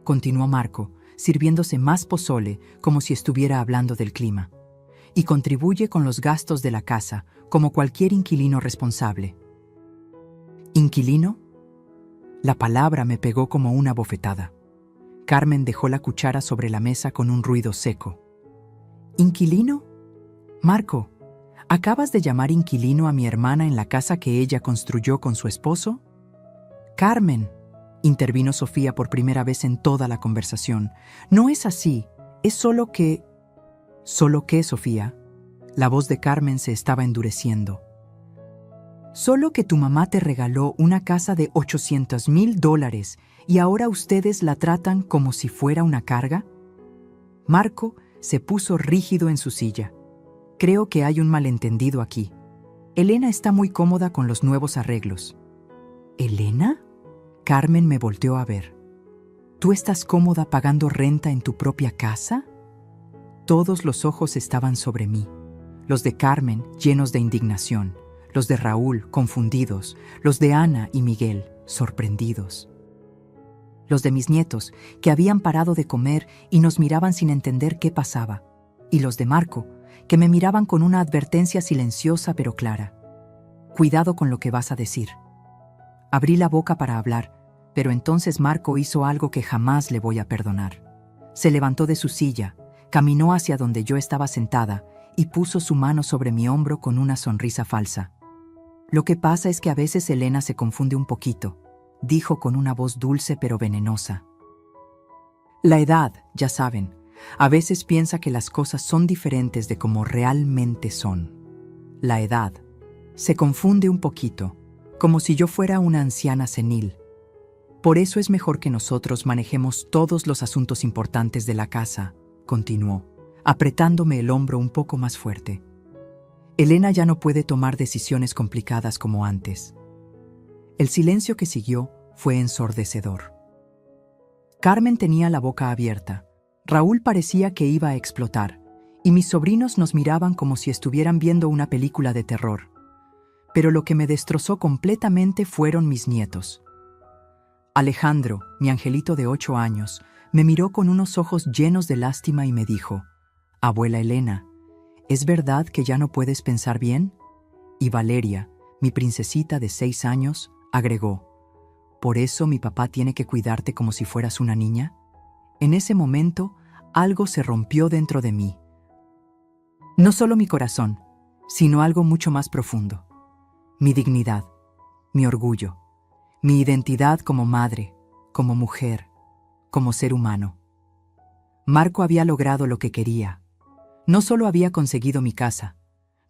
continuó Marco, sirviéndose más pozole como si estuviera hablando del clima. «Y contribuye con los gastos de la casa, como cualquier inquilino responsable». «¿Inquilino?». La palabra me pegó como una bofetada. Carmen dejó la cuchara sobre la mesa con un ruido seco. «¿Inquilino? Marco, ¿acabas de llamar inquilino a mi hermana en la casa que ella construyó con su esposo?». «Carmen», intervino Sofía por primera vez en toda la conversación, «no es así, es solo que...». «¿Solo qué, Sofía?». La voz de Carmen se estaba endureciendo. «Solo que tu mamá te regaló una casa de $800,000 y ahora ustedes la tratan como si fuera una carga». Marco se puso rígido en su silla. «Creo que hay un malentendido aquí. Elena está muy cómoda con los nuevos arreglos». «¿Elena?». Carmen me volteó a ver. «¿Tú estás cómoda pagando renta en tu propia casa?». Todos los ojos estaban sobre mí, los de Carmen llenos de indignación, los de Raúl confundidos, los de Ana y Miguel sorprendidos. Los de mis nietos, que habían parado de comer y nos miraban sin entender qué pasaba, y los de Marco, que me miraban con una advertencia silenciosa pero clara. «Cuidado con lo que vas a decir». Abrí la boca para hablar, pero entonces Marco hizo algo que jamás le voy a perdonar. Se levantó de su silla, caminó hacia donde yo estaba sentada y puso su mano sobre mi hombro con una sonrisa falsa. «Lo que pasa es que a veces Elena se confunde un poquito», dijo con una voz dulce pero venenosa. «La edad, ya saben, a veces piensa que las cosas son diferentes de como realmente son. La edad se confunde un poquito, como si yo fuera una anciana senil. Por eso es mejor que nosotros manejemos todos los asuntos importantes de la casa», continuó, apretándome el hombro un poco más fuerte. «Elena ya no puede tomar decisiones complicadas como antes». El silencio que siguió fue ensordecedor. Carmen tenía la boca abierta. Raúl parecía que iba a explotar, y mis sobrinos nos miraban como si estuvieran viendo una película de terror. Pero lo que me destrozó completamente fueron mis nietos. Alejandro, mi angelito de 8 años, me miró con unos ojos llenos de lástima y me dijo: «Abuela Elena, ¿es verdad que ya no puedes pensar bien?». Y Valeria, mi princesita de 6 años, agregó: «¿Por eso mi papá tiene que cuidarte como si fueras una niña?». En ese momento, algo se rompió dentro de mí. No solo mi corazón, sino algo mucho más profundo. Mi dignidad, mi orgullo, mi identidad como madre, como mujer, como ser humano. Marco había logrado lo que quería. No solo había conseguido mi casa,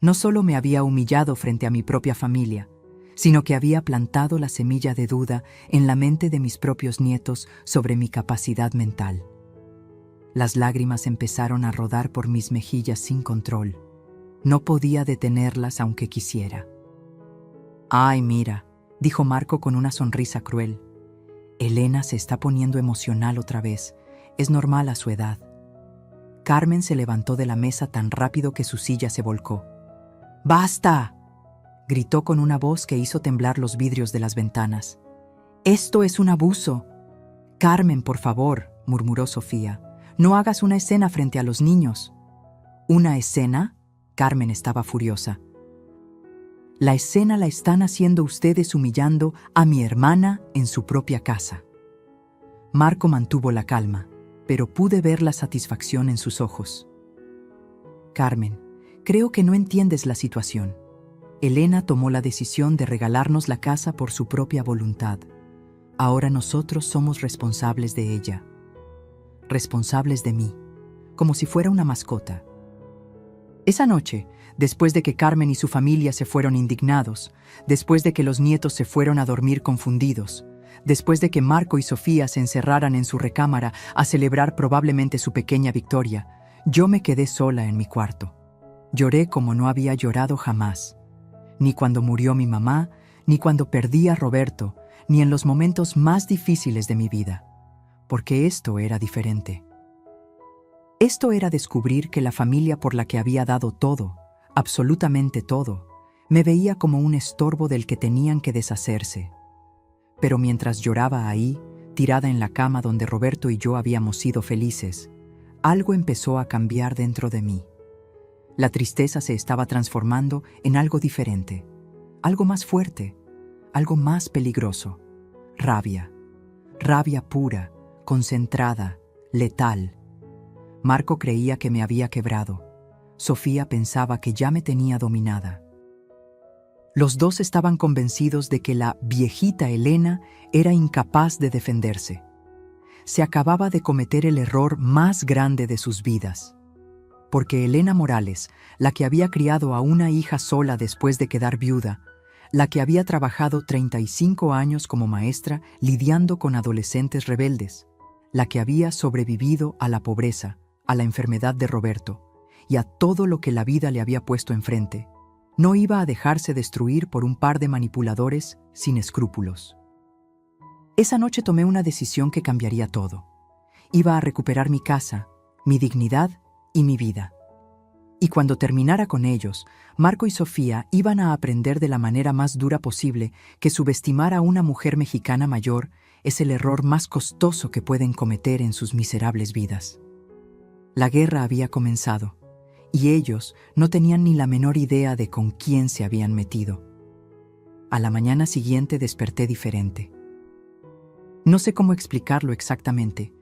no solo me había humillado frente a mi propia familia, sino que había plantado la semilla de duda en la mente de mis propios nietos sobre mi capacidad mental. Las lágrimas empezaron a rodar por mis mejillas sin control. No podía detenerlas aunque quisiera. «Ay, mira», dijo Marco con una sonrisa cruel. «Elena se está poniendo emocional otra vez. Es normal a su edad». Carmen se levantó de la mesa tan rápido que su silla se volcó. «¡Basta!», gritó con una voz que hizo temblar los vidrios de las ventanas. «Esto es un abuso». «Carmen, por favor», murmuró Sofía, «no hagas una escena frente a los niños». «¿Una escena?», Carmen estaba furiosa. «La escena la están haciendo ustedes humillando a mi hermana en su propia casa». Marco mantuvo la calma, pero pude ver la satisfacción en sus ojos. «Carmen, creo que no entiendes la situación. Elena tomó la decisión de regalarnos la casa por su propia voluntad. Ahora nosotros somos responsables de ella. Responsables de mí, como si fuera una mascota». Esa noche, después de que Carmen y su familia se fueron indignados, después de que los nietos se fueron a dormir confundidos, después de que Marco y Sofía se encerraran en su recámara a celebrar probablemente su pequeña victoria, yo me quedé sola en mi cuarto. Lloré como no había llorado jamás, ni cuando murió mi mamá, ni cuando perdí a Roberto, ni en los momentos más difíciles de mi vida, porque esto era diferente. Esto era descubrir que la familia por la que había dado todo, absolutamente todo, me veía como un estorbo del que tenían que deshacerse. Pero mientras lloraba ahí, tirada en la cama donde Roberto y yo habíamos sido felices, algo empezó a cambiar dentro de mí. La tristeza se estaba transformando en algo diferente, algo más fuerte, algo más peligroso. Rabia. Rabia pura, concentrada, letal. Marco creía que me había quebrado. Sofía pensaba que ya me tenía dominada. Los dos estaban convencidos de que la viejita Elena era incapaz de defenderse. Se acababa de cometer el error más grande de sus vidas. Porque Elena Morales, la que había criado a una hija sola después de quedar viuda, la que había trabajado 35 años como maestra lidiando con adolescentes rebeldes, la que había sobrevivido a la pobreza, a la enfermedad de Roberto y a todo lo que la vida le había puesto enfrente, no iba a dejarse destruir por un par de manipuladores sin escrúpulos. Esa noche tomé una decisión que cambiaría todo. Iba a recuperar mi casa, mi dignidad y mi vida. Y cuando terminara con ellos, Marco y Sofía iban a aprender de la manera más dura posible que subestimar a una mujer mexicana mayor es el error más costoso que pueden cometer en sus miserables vidas. La guerra había comenzado, y ellos no tenían ni la menor idea de con quién se habían metido. A la mañana siguiente desperté diferente. No sé cómo explicarlo exactamente,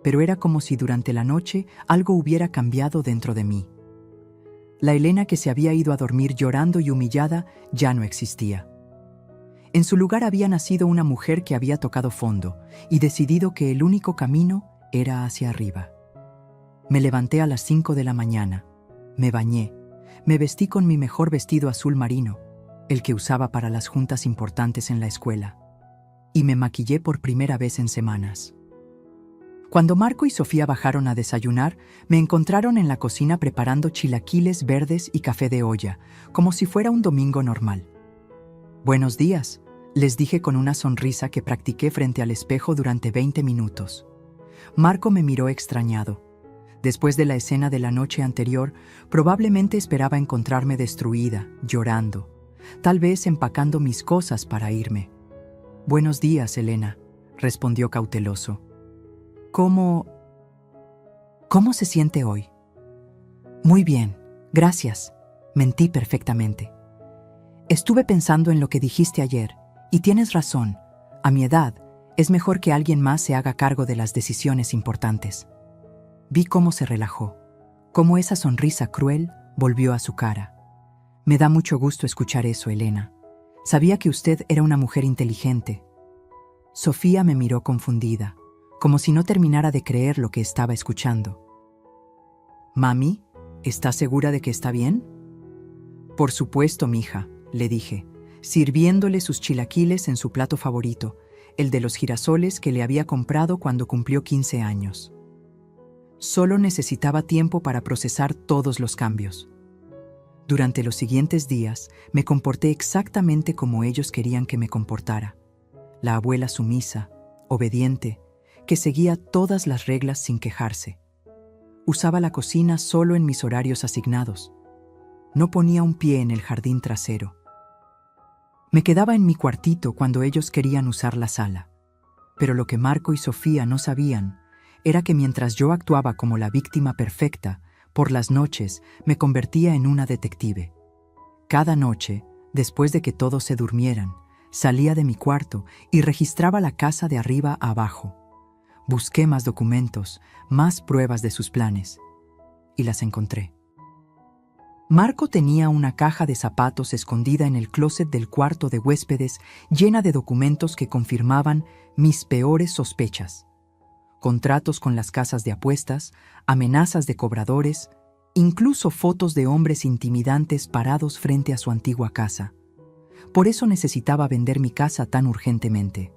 pero era como si durante la noche algo hubiera cambiado dentro de mí. La Elena que se había ido a dormir llorando y humillada ya no existía. En su lugar había nacido una mujer que había tocado fondo y decidido que el único camino era hacia arriba. Me levanté a las 5 de la mañana, me bañé, me vestí con mi mejor vestido azul marino, el que usaba para las juntas importantes en la escuela, y me maquillé por primera vez en semanas. Cuando Marco y Sofía bajaron a desayunar, me encontraron en la cocina preparando chilaquiles verdes y café de olla, como si fuera un domingo normal. «Buenos días», les dije con una sonrisa que practiqué frente al espejo durante 20 minutos. Marco me miró extrañado. Después de la escena de la noche anterior, probablemente esperaba encontrarme destruida, llorando, tal vez empacando mis cosas para irme. «Buenos días, Elena», respondió cauteloso. «¿Cómo se siente hoy?» «Muy bien, gracias», mentí perfectamente. «Estuve pensando en lo que dijiste ayer, y tienes razón. A mi edad, es mejor que alguien más se haga cargo de las decisiones importantes». Vi cómo se relajó, cómo esa sonrisa cruel volvió a su cara. «Me da mucho gusto escuchar eso, Elena. Sabía que usted era una mujer inteligente». Sofía me miró confundida, como si no terminara de creer lo que estaba escuchando. «Mami, ¿estás segura de que está bien?» «Por supuesto, mija», le dije, sirviéndole sus chilaquiles en su plato favorito, el de los girasoles que le había comprado cuando cumplió 15 años. Solo necesitaba tiempo para procesar todos los cambios. Durante los siguientes días me comporté exactamente como ellos querían que me comportara. La abuela sumisa, obediente, que seguía todas las reglas sin quejarse. Usaba la cocina solo en mis horarios asignados. No ponía un pie en el jardín trasero. Me quedaba en mi cuartito cuando ellos querían usar la sala. Pero lo que Marco y Sofía no sabían era que mientras yo actuaba como la víctima perfecta, por las noches me convertía en una detective. Cada noche, después de que todos se durmieran, salía de mi cuarto y registraba la casa de arriba a abajo. Busqué más documentos, más pruebas de sus planes, y las encontré. Marco tenía una caja de zapatos escondida en el closet del cuarto de huéspedes llena de documentos que confirmaban mis peores sospechas. Contratos con las casas de apuestas, amenazas de cobradores, incluso fotos de hombres intimidantes parados frente a su antigua casa. Por eso necesitaba vender mi casa tan urgentemente.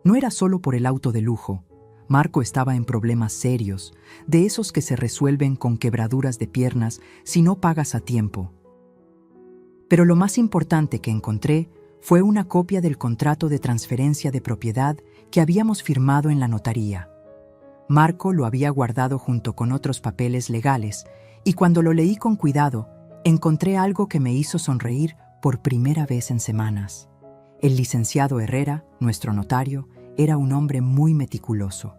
No era solo por el auto de lujo. Marco estaba en problemas serios, de esos que se resuelven con quebraduras de piernas si no pagas a tiempo. Pero lo más importante que encontré fue una copia del contrato de transferencia de propiedad que habíamos firmado en la notaría. Marco lo había guardado junto con otros papeles legales, y cuando lo leí con cuidado, encontré algo que me hizo sonreír por primera vez en semanas. El licenciado Herrera, nuestro notario, era un hombre muy meticuloso.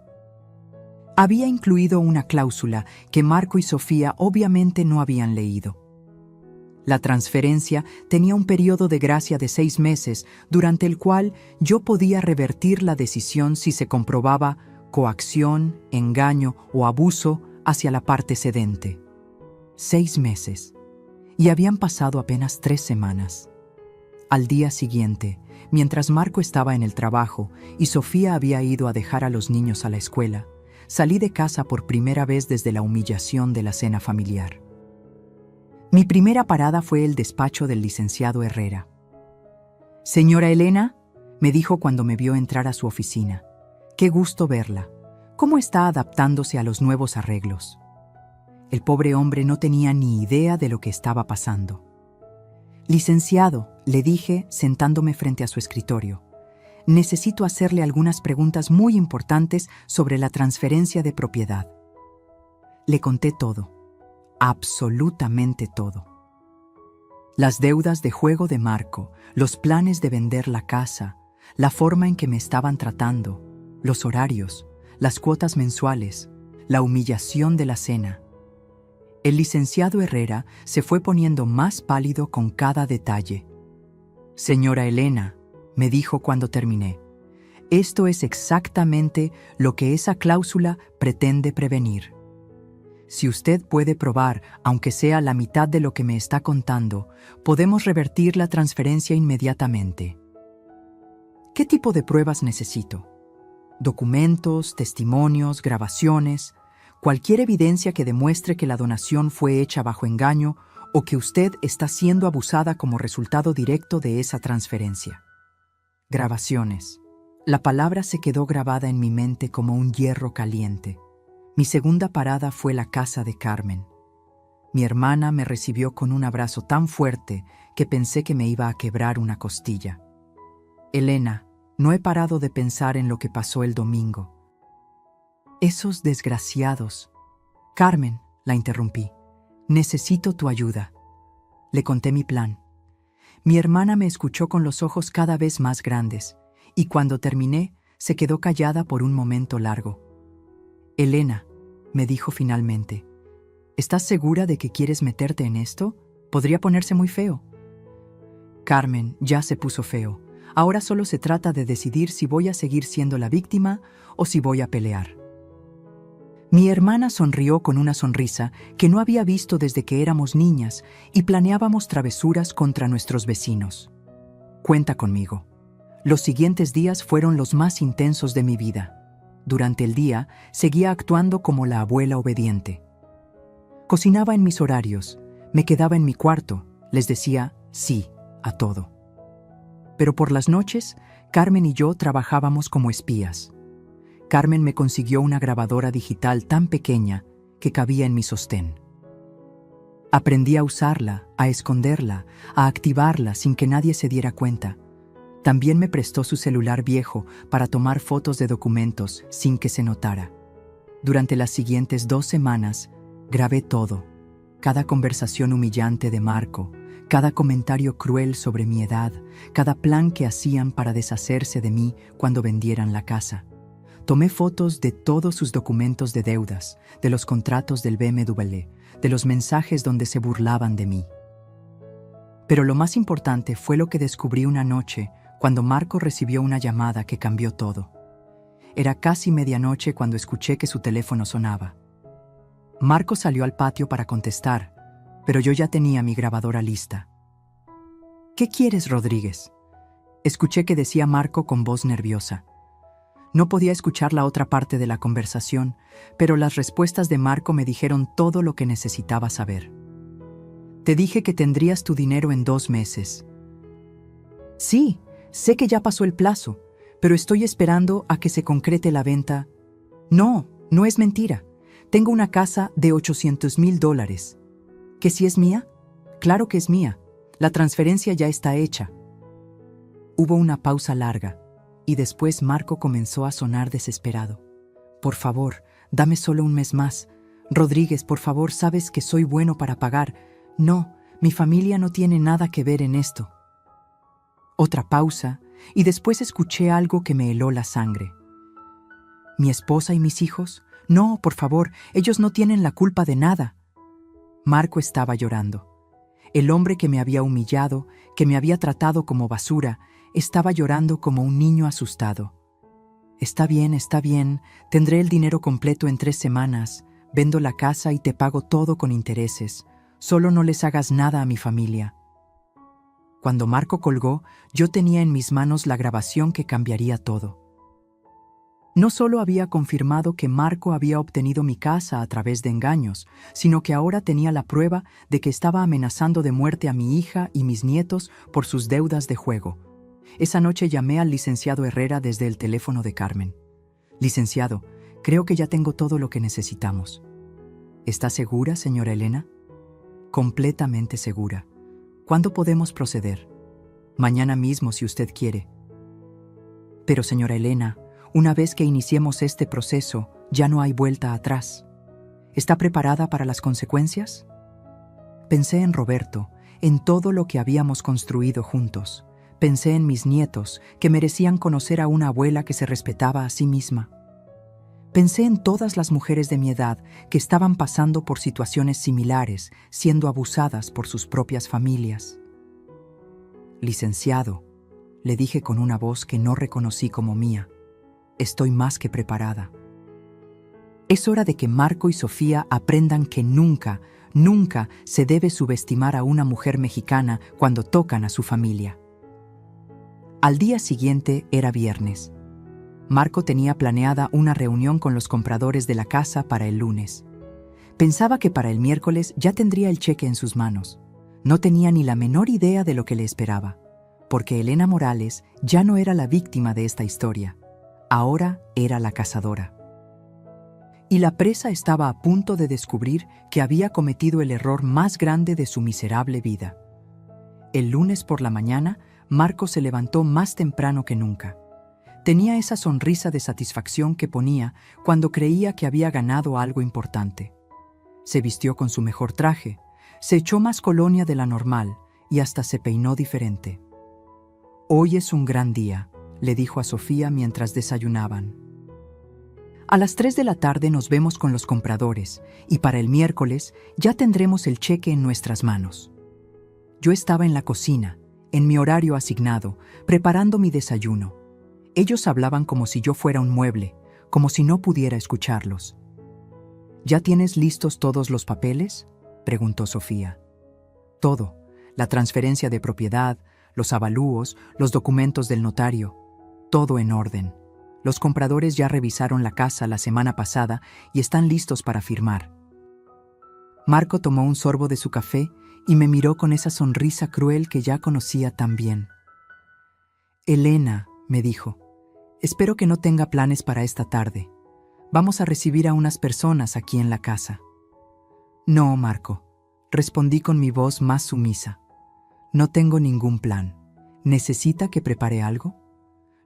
Había incluido una cláusula que Marco y Sofía obviamente no habían leído. La transferencia tenía un periodo de gracia de 6 meses, durante el cual yo podía revertir la decisión si se comprobaba coacción, engaño o abuso hacia la parte cedente. 6 meses. Y habían pasado apenas 3 semanas. Al día siguiente, mientras Marco estaba en el trabajo y Sofía había ido a dejar a los niños a la escuela, salí de casa por primera vez desde la humillación de la cena familiar. Mi primera parada fue el despacho del licenciado Herrera. «Señora Elena», me dijo cuando me vio entrar a su oficina. «Qué gusto verla. ¿Cómo está adaptándose a los nuevos arreglos?» El pobre hombre no tenía ni idea de lo que estaba pasando. «Licenciado», le dije sentándome frente a su escritorio, «necesito hacerle algunas preguntas muy importantes sobre la transferencia de propiedad». Le conté todo, absolutamente todo. Las deudas de juego de Marco, los planes de vender la casa, la forma en que me estaban tratando, los horarios, las cuotas mensuales, la humillación de la cena. El licenciado Herrera se fue poniendo más pálido con cada detalle. «Señora Elena», me dijo cuando terminé, «esto es exactamente lo que esa cláusula pretende prevenir. Si usted puede probar, aunque sea la mitad de lo que me está contando, podemos revertir la transferencia inmediatamente». «¿Qué tipo de pruebas necesito?» «Documentos, testimonios, grabaciones, cualquier evidencia que demuestre que la donación fue hecha bajo engaño o que usted está siendo abusada como resultado directo de esa transferencia». Grabaciones. La palabra se quedó grabada en mi mente como un hierro caliente. Mi segunda parada fue la casa de Carmen. Mi hermana me recibió con un abrazo tan fuerte que pensé que me iba a quebrar una costilla. «Elena, no he parado de pensar en lo que pasó el domingo. Esos desgraciados». Carmen, la interrumpí. Necesito tu ayuda. Le conté mi plan. Mi hermana me escuchó con los ojos cada vez más grandes, y cuando terminé, se quedó callada por un momento largo. Elena, me dijo finalmente, ¿estás segura de que quieres meterte en esto? Podría ponerse muy feo. Carmen, ya se puso feo. Ahora solo se trata de decidir si voy a seguir siendo la víctima o si voy a pelear. Mi hermana sonrió con una sonrisa que no había visto desde que éramos niñas y planeábamos travesuras contra nuestros vecinos. Cuenta conmigo. Los siguientes días fueron los más intensos de mi vida. Durante el día, seguía actuando como la abuela obediente. Cocinaba en mis horarios, me quedaba en mi cuarto, les decía sí a todo. Pero por las noches, Carmen y yo trabajábamos como espías. Carmen me consiguió una grabadora digital tan pequeña que cabía en mi sostén. Aprendí a usarla, a esconderla, a activarla sin que nadie se diera cuenta. También me prestó su celular viejo para tomar fotos de documentos sin que se notara. Durante las siguientes 2 semanas, grabé todo. Cada conversación humillante de Marco, cada comentario cruel sobre mi edad, cada plan que hacían para deshacerse de mí cuando vendieran la casa. Tomé fotos de todos sus documentos de deudas, de los contratos del BMW, de los mensajes donde se burlaban de mí. Pero lo más importante fue lo que descubrí una noche cuando Marco recibió una llamada que cambió todo. Era casi medianoche cuando escuché que su teléfono sonaba. Marco salió al patio para contestar, pero yo ya tenía mi grabadora lista. ¿Qué quieres, Rodríguez? Escuché que decía Marco con voz nerviosa. No podía escuchar la otra parte de la conversación, pero las respuestas de Marco me dijeron todo lo que necesitaba saber. Te dije que tendrías tu dinero en 2 meses. Sí, sé que ya pasó el plazo, pero estoy esperando a que se concrete la venta. No, no es mentira. Tengo una casa de $800,000. ¿Que si es mía? Claro que es mía. La transferencia ya está hecha. Hubo una pausa larga, y después Marco comenzó a sonar desesperado. Por favor, dame solo 1 mes más. Rodríguez, por favor, sabes que soy bueno para pagar. No, mi familia no tiene nada que ver en esto. Otra pausa, y después escuché algo que me heló la sangre. ¿Mi esposa y mis hijos? No, por favor, ellos no tienen la culpa de nada. Marco estaba llorando. El hombre que me había humillado, que me había tratado como basura, estaba llorando como un niño asustado. Está bien, tendré el dinero completo en 3 semanas, vendo la casa y te pago todo con intereses. Solo no les hagas nada a mi familia. Cuando Marco colgó, yo tenía en mis manos la grabación que cambiaría todo. No solo había confirmado que Marco había obtenido mi casa a través de engaños, sino que ahora tenía la prueba de que estaba amenazando de muerte a mi hija y mis nietos por sus deudas de juego. Esa noche llamé al licenciado Herrera desde el teléfono de Carmen. Licenciado, creo que ya tengo todo lo que necesitamos. ¿Está segura, señora Elena? Completamente segura. ¿Cuándo podemos proceder? Mañana mismo, si usted quiere. Pero, señora Elena, una vez que iniciemos este proceso, ya no hay vuelta atrás. ¿Está preparada para las consecuencias? Pensé en Roberto, en todo lo que habíamos construido juntos. Pensé en mis nietos, que merecían conocer a una abuela que se respetaba a sí misma. Pensé en todas las mujeres de mi edad que estaban pasando por situaciones similares, siendo abusadas por sus propias familias. Licenciado, le dije con una voz que no reconocí como mía, estoy más que preparada. Es hora de que Marco y Sofía aprendan que nunca, nunca se debe subestimar a una mujer mexicana cuando tocan a su familia. Al día siguiente era viernes. Marco tenía planeada una reunión con los compradores de la casa para el lunes. Pensaba que para el miércoles ya tendría el cheque en sus manos. No tenía ni la menor idea de lo que le esperaba, porque Elena Morales ya no era la víctima de esta historia. Ahora era la cazadora. Y la presa estaba a punto de descubrir que había cometido el error más grande de su miserable vida. El lunes por la mañana, Marco se levantó más temprano que nunca. Tenía esa sonrisa de satisfacción que ponía cuando creía que había ganado algo importante. Se vistió con su mejor traje, se echó más colonia de la normal y hasta se peinó diferente. «Hoy es un gran día», le dijo a Sofía mientras desayunaban. «A las 3 de la tarde nos vemos con los compradores y para el miércoles ya tendremos el cheque en nuestras manos». Yo estaba en la cocina, en mi horario asignado, preparando mi desayuno. Ellos hablaban como si yo fuera un mueble, como si no pudiera escucharlos. «¿Ya tienes listos todos los papeles?», preguntó Sofía. «Todo, la transferencia de propiedad, los avalúos, los documentos del notario, todo en orden. Los compradores ya revisaron la casa la semana pasada y están listos para firmar». Marco tomó un sorbo de su café y me miró con esa sonrisa cruel que ya conocía tan bien. «Elena», me dijo, «espero que no tenga planes para esta tarde. Vamos a recibir a unas personas aquí en la casa». «No, Marco», respondí con mi voz más sumisa. «No tengo ningún plan. ¿Necesita que prepare algo?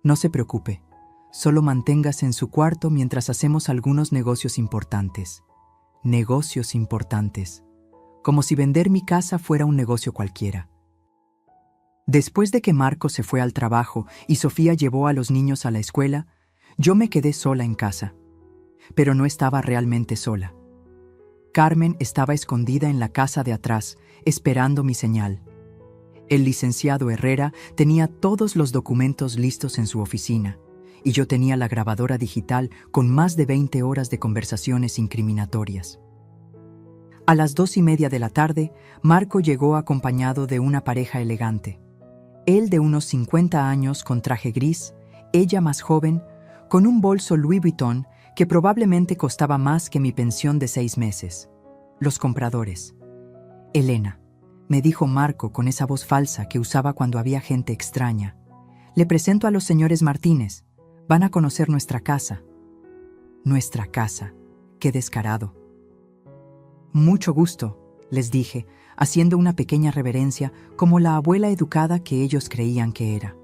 No se preocupe. Solo manténgase en su cuarto mientras hacemos algunos negocios importantes». Negocios importantes. Como si vender mi casa fuera un negocio cualquiera. Después de que Marco se fue al trabajo y Sofía llevó a los niños a la escuela, yo me quedé sola en casa. Pero no estaba realmente sola. Carmen estaba escondida en la casa de atrás, esperando mi señal. El licenciado Herrera tenía todos los documentos listos en su oficina, y yo tenía la grabadora digital con más de 20 horas de conversaciones incriminatorias. A las 2:30 de la tarde, Marco llegó acompañado de una pareja elegante. Él de unos 50 años con traje gris, ella más joven, con un bolso Louis Vuitton que probablemente costaba más que mi pensión de 6 meses. Los compradores. «Elena», me dijo Marco con esa voz falsa que usaba cuando había gente extraña, «le presento a los señores Martínez. Van a conocer nuestra casa». «Nuestra casa. Qué descarado». «Mucho gusto», les dije, haciendo una pequeña reverencia como la abuela educada que ellos creían que era.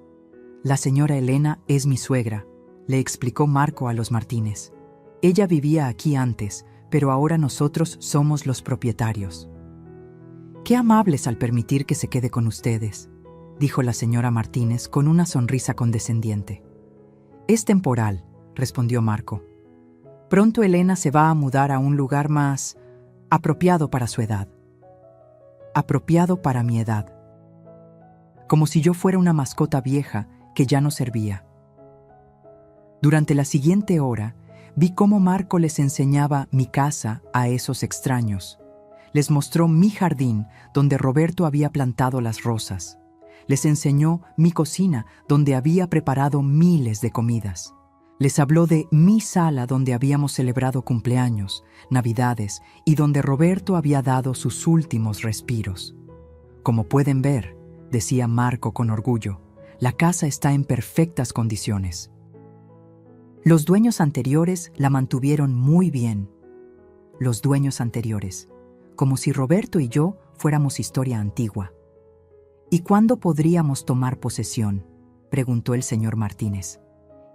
«La señora Elena es mi suegra», le explicó Marco a los Martínez. «Ella vivía aquí antes, pero ahora nosotros somos los propietarios». «Qué amables al permitir que se quede con ustedes», dijo la señora Martínez con una sonrisa condescendiente. «Es temporal», respondió Marco. «Pronto Elena se va a mudar a un lugar más apropiado para su edad». Apropiado para mi edad. Como si yo fuera una mascota vieja que ya no servía. Durante la siguiente hora, vi cómo Marco les enseñaba mi casa a esos extraños. Les mostró mi jardín donde Roberto había plantado las rosas. Les enseñó mi cocina donde había preparado miles de comidas. Les habló de mi sala donde habíamos celebrado cumpleaños, navidades y donde Roberto había dado sus últimos respiros. «Como pueden ver», decía Marco con orgullo, «la casa está en perfectas condiciones». Los dueños anteriores la mantuvieron muy bien. Los dueños anteriores, como si Roberto y yo fuéramos historia antigua. «¿Y cuándo podríamos tomar posesión?», preguntó el señor Martínez.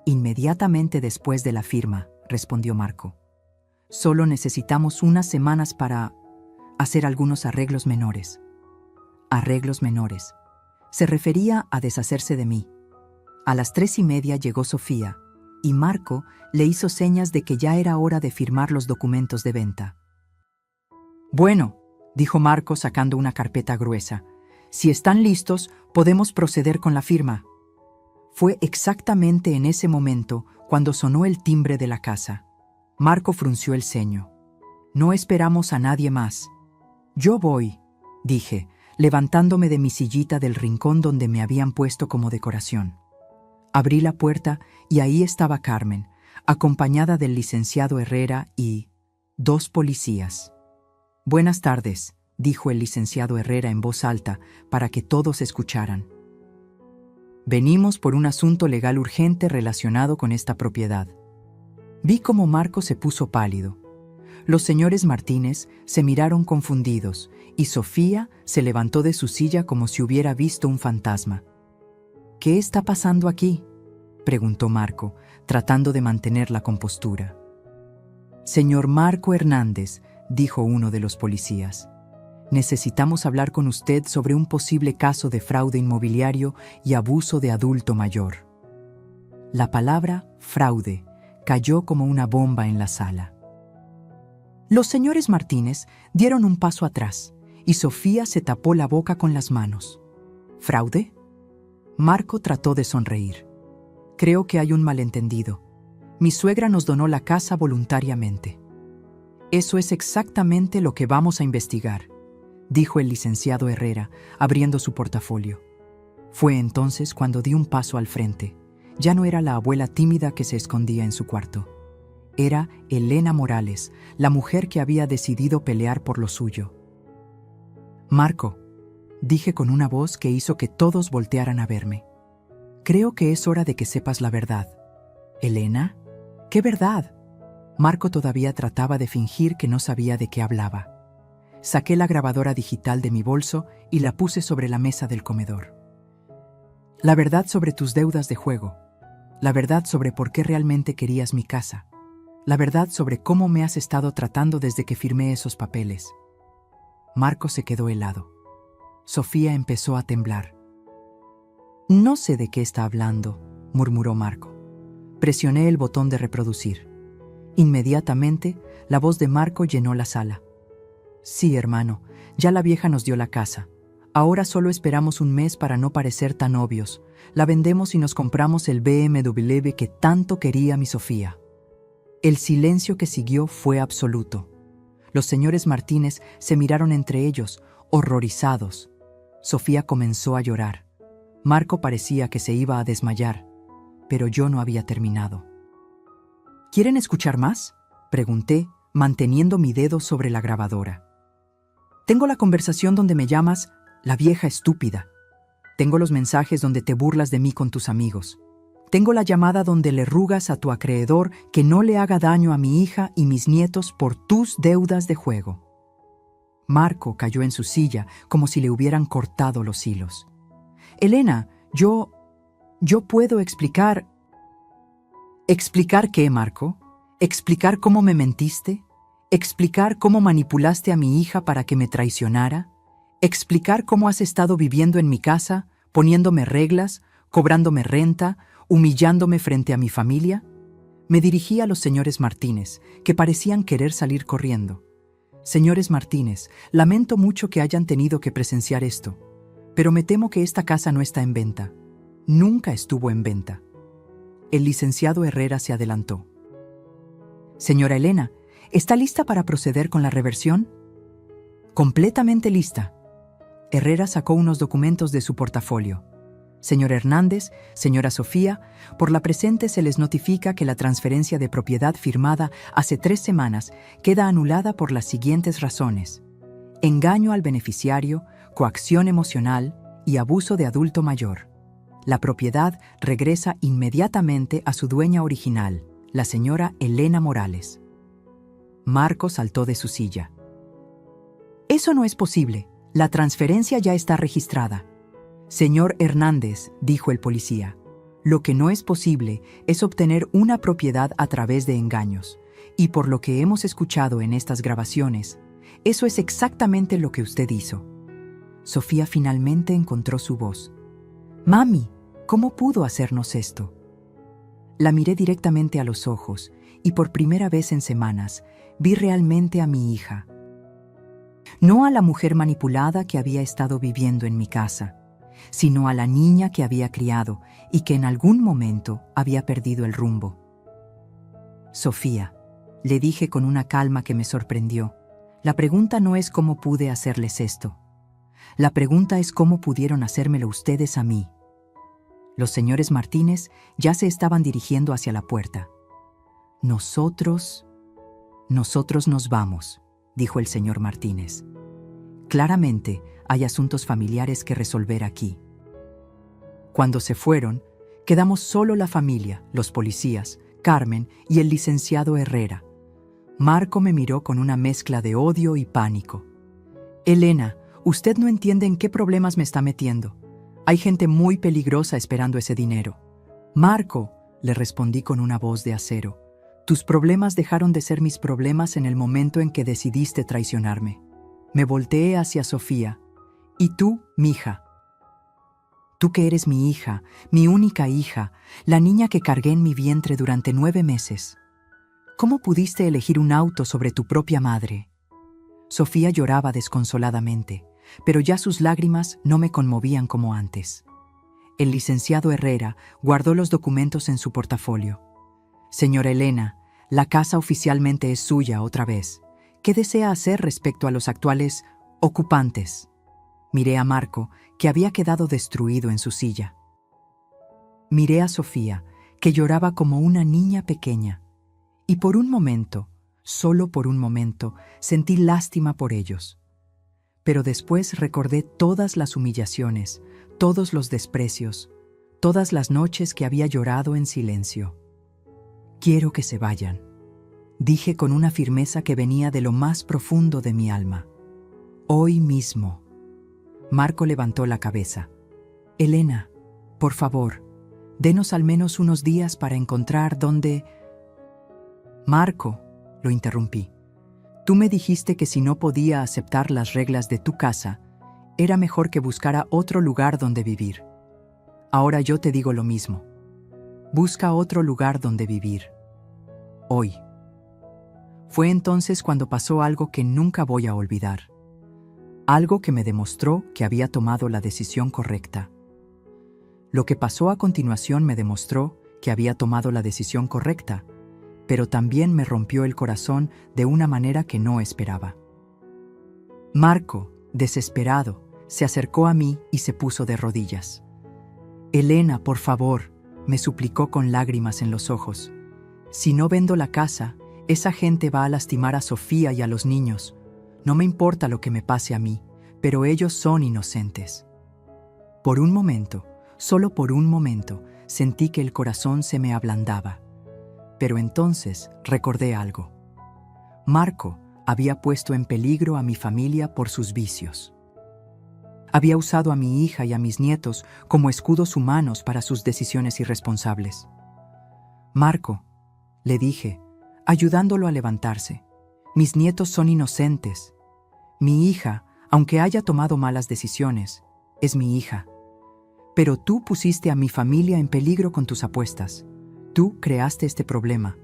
«Inmediatamente después de la firma», respondió Marco. «Solo necesitamos unas semanas para hacer algunos arreglos menores». Arreglos menores. Se refería a deshacerse de mí. A las 3:30 llegó Sofía, y Marco le hizo señas de que ya era hora de firmar los documentos de venta. «Bueno», dijo Marco sacando una carpeta gruesa, «si están listos, podemos proceder con la firma». Fue exactamente en ese momento cuando sonó el timbre de la casa. Marco frunció el ceño. «No esperamos a nadie más». «Yo voy», dije, levantándome de mi sillita del rincón donde me habían puesto como decoración. Abrí la puerta y ahí estaba Carmen, acompañada del licenciado Herrera y 2 policías. «Buenas tardes», dijo el licenciado Herrera en voz alta para que todos escucharan. «Venimos por un asunto legal urgente relacionado con esta propiedad». Vi cómo Marco se puso pálido. Los señores Martínez se miraron confundidos y Sofía se levantó de su silla como si hubiera visto un fantasma. «¿Qué está pasando aquí?», preguntó Marco, tratando de mantener la compostura. «Señor Marco Hernández», dijo uno de los policías. Necesitamos hablar con usted sobre un posible caso de fraude inmobiliario y abuso de adulto mayor. La palabra fraude cayó como una bomba en la sala. Los señores Martínez dieron un paso atrás y Sofía se tapó la boca con las manos. ¿Fraude? Marco trató de sonreír. Creo que hay un malentendido. Mi suegra nos donó la casa voluntariamente. Eso es exactamente lo que vamos a investigar, dijo el licenciado Herrera, abriendo su portafolio. Fue entonces cuando di un paso al frente. Ya no era la abuela tímida que se escondía en su cuarto. Era Elena Morales, la mujer que había decidido pelear por lo suyo. Marco, dije con una voz que hizo que todos voltearan a verme. Creo que es hora de que sepas la verdad. ¿Elena? ¿Qué verdad? Marco todavía trataba de fingir que no sabía de qué hablaba. Saqué la grabadora digital de mi bolso y la puse sobre la mesa del comedor. La verdad sobre tus deudas de juego. La verdad sobre por qué realmente querías mi casa. La verdad sobre cómo me has estado tratando desde que firmé esos papeles. Marco se quedó helado. Sofía empezó a temblar. No sé de qué está hablando, murmuró Marco. Presioné el botón de reproducir. Inmediatamente, la voz de Marco llenó la sala. Sí, hermano, ya la vieja nos dio la casa. Ahora solo esperamos un mes para no parecer tan obvios. La vendemos y nos compramos el BMW que tanto quería mi Sofía. El silencio que siguió fue absoluto. Los señores Martínez se miraron entre ellos, horrorizados. Sofía comenzó a llorar. Marco parecía que se iba a desmayar, pero yo no había terminado. ¿Quieren escuchar más?, pregunté, manteniendo mi dedo sobre la grabadora. Tengo la conversación donde me llamas la vieja estúpida. Tengo los mensajes donde te burlas de mí con tus amigos. Tengo la llamada donde le rugas a tu acreedor que no le haga daño a mi hija y mis nietos por tus deudas de juego. Marco cayó en su silla como si le hubieran cortado los hilos. Elena, yo puedo explicar... ¿Explicar qué, Marco? ¿Explicar cómo me mentiste? ¿Explicar cómo manipulaste a mi hija para que me traicionara? ¿Explicar cómo has estado viviendo en mi casa, poniéndome reglas, cobrándome renta, humillándome frente a mi familia? Me dirigí a los señores Martínez, que parecían querer salir corriendo. Señores Martínez, lamento mucho que hayan tenido que presenciar esto, pero me temo que esta casa no está en venta. Nunca estuvo en venta. El licenciado Herrera se adelantó. Señora Elena, ¿está lista para proceder con la reversión? Completamente lista. Herrera sacó unos documentos de su portafolio. Señor Hernández, señora Sofía, por la presente se les notifica que la transferencia de propiedad firmada hace 3 semanas queda anulada por las siguientes razones: engaño al beneficiario, coacción emocional y abuso de adulto mayor. La propiedad regresa inmediatamente a su dueña original, la señora Elena Morales. Marco saltó de su silla. Eso no es posible. La transferencia ya está registrada. Señor Hernández, dijo el policía, lo que no es posible es obtener una propiedad a través de engaños. Y por lo que hemos escuchado en estas grabaciones, eso es exactamente lo que usted hizo. Sofía finalmente encontró su voz. Mami, ¿cómo pudo hacernos esto? La miré directamente a los ojos y por primera vez en semanas vi realmente a mi hija. No a la mujer manipulada que había estado viviendo en mi casa, sino a la niña que había criado y que en algún momento había perdido el rumbo. Sofía, le dije con una calma que me sorprendió, la pregunta no es cómo pude hacerles esto. La pregunta es cómo pudieron hacérmelo ustedes a mí. Los señores Martínez ya se estaban dirigiendo hacia la puerta. Nosotros nos vamos, dijo el señor Martínez. Claramente hay asuntos familiares que resolver aquí. Cuando se fueron, quedamos solo la familia, los policías, Carmen y el licenciado Herrera. Marco me miró con una mezcla de odio y pánico. Elena, usted no entiende en qué problemas me está metiendo. Hay gente muy peligrosa esperando ese dinero. Marco, le respondí con una voz de acero, Tus problemas dejaron de ser mis problemas en el momento en que decidiste traicionarme. Me volteé hacia Sofía. Y tú, mija. Tú que eres mi hija, mi única hija, la niña que cargué en mi vientre durante 9 meses. ¿Cómo pudiste elegir un auto sobre tu propia madre? Sofía lloraba desconsoladamente, pero ya sus lágrimas no me conmovían como antes. El licenciado Herrera guardó los documentos en su portafolio. Señora Elena, la casa oficialmente es suya otra vez. ¿Qué desea hacer respecto a los actuales ocupantes? Miré a Marco, que había quedado destruido en su silla. Miré a Sofía, que lloraba como una niña pequeña. Y por un momento, solo por un momento, sentí lástima por ellos. Pero después recordé todas las humillaciones, todos los desprecios, todas las noches que había llorado en silencio. Quiero que se vayan, dije con una firmeza que venía de lo más profundo de mi alma. Hoy mismo. Marco levantó la cabeza. Elena, por favor, denos al menos unos días para encontrar dónde... Marco, lo interrumpí. Tú me dijiste que si no podía aceptar las reglas de tu casa, era mejor que buscara otro lugar donde vivir. Ahora yo te digo lo mismo. Busca otro lugar donde vivir. Hoy. Fue entonces cuando pasó algo que nunca voy a olvidar. Algo que me demostró que había tomado la decisión correcta. Lo que pasó a continuación me demostró que había tomado la decisión correcta, pero también me rompió el corazón de una manera que no esperaba. Marco, desesperado, se acercó a mí y se puso de rodillas. Elena, por favor, me suplicó con lágrimas en los ojos. Si no vendo la casa, esa gente va a lastimar a Sofía y a los niños. No me importa lo que me pase a mí, pero ellos son inocentes. Por un momento, solo por un momento, sentí que el corazón se me ablandaba. Pero entonces recordé algo. Marco había puesto en peligro a mi familia por sus vicios. Había usado a mi hija y a mis nietos como escudos humanos para sus decisiones irresponsables. Marco, le dije, ayudándolo a levantarse, mis nietos son inocentes. Mi hija, aunque haya tomado malas decisiones, es mi hija. Pero tú pusiste a mi familia en peligro con tus apuestas. Tú creaste este problema.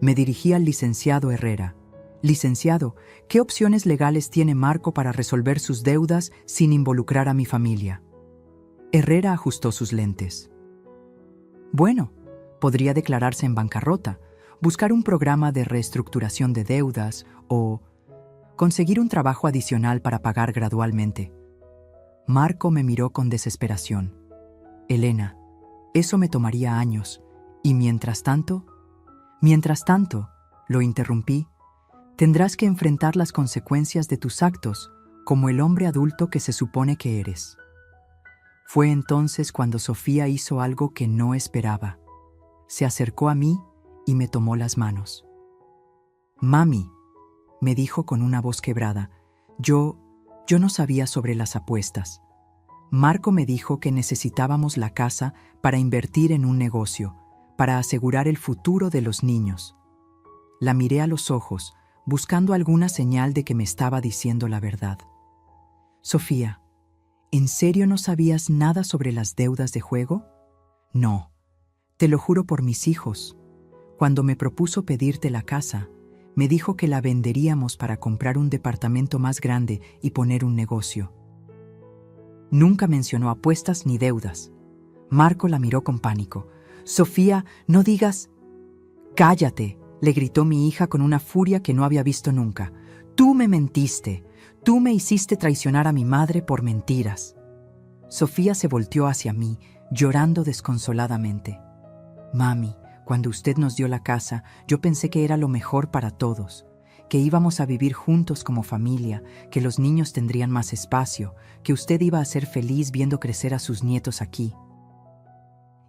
Me dirigí al licenciado Herrera. Licenciado, ¿qué opciones legales tiene Marco para resolver sus deudas sin involucrar a mi familia? Herrera ajustó sus lentes. Bueno, podría declararse en bancarrota, buscar un programa de reestructuración de deudas o conseguir un trabajo adicional para pagar gradualmente. Marco me miró con desesperación. Elena, eso me tomaría años. Y mientras tanto, lo interrumpí, tendrás que enfrentar las consecuencias de tus actos como el hombre adulto que se supone que eres. Fue entonces cuando Sofía hizo algo que no esperaba. Se acercó a mí y me tomó las manos. Mami, me dijo con una voz quebrada, yo no sabía sobre las apuestas. Marco me dijo que necesitábamos la casa para invertir en un negocio, para asegurar el futuro de los niños. La miré a los ojos, buscando alguna señal de que me estaba diciendo la verdad. Sofía, ¿en serio no sabías nada sobre las deudas de juego? No, te lo juro por mis hijos. Cuando me propuso pedirte la casa, me dijo que la venderíamos para comprar un departamento más grande y poner un negocio. Nunca mencionó apuestas ni deudas. Marco la miró con pánico. Sofía, no digas... Cállate, le gritó mi hija con una furia que no había visto nunca. Tú me mentiste. Tú me hiciste traicionar a mi madre por mentiras. Sofía se volteó hacia mí, llorando desconsoladamente. Mami, cuando usted nos dio la casa, yo pensé que era lo mejor para todos, que íbamos a vivir juntos como familia, que los niños tendrían más espacio, que usted iba a ser feliz viendo crecer a sus nietos aquí.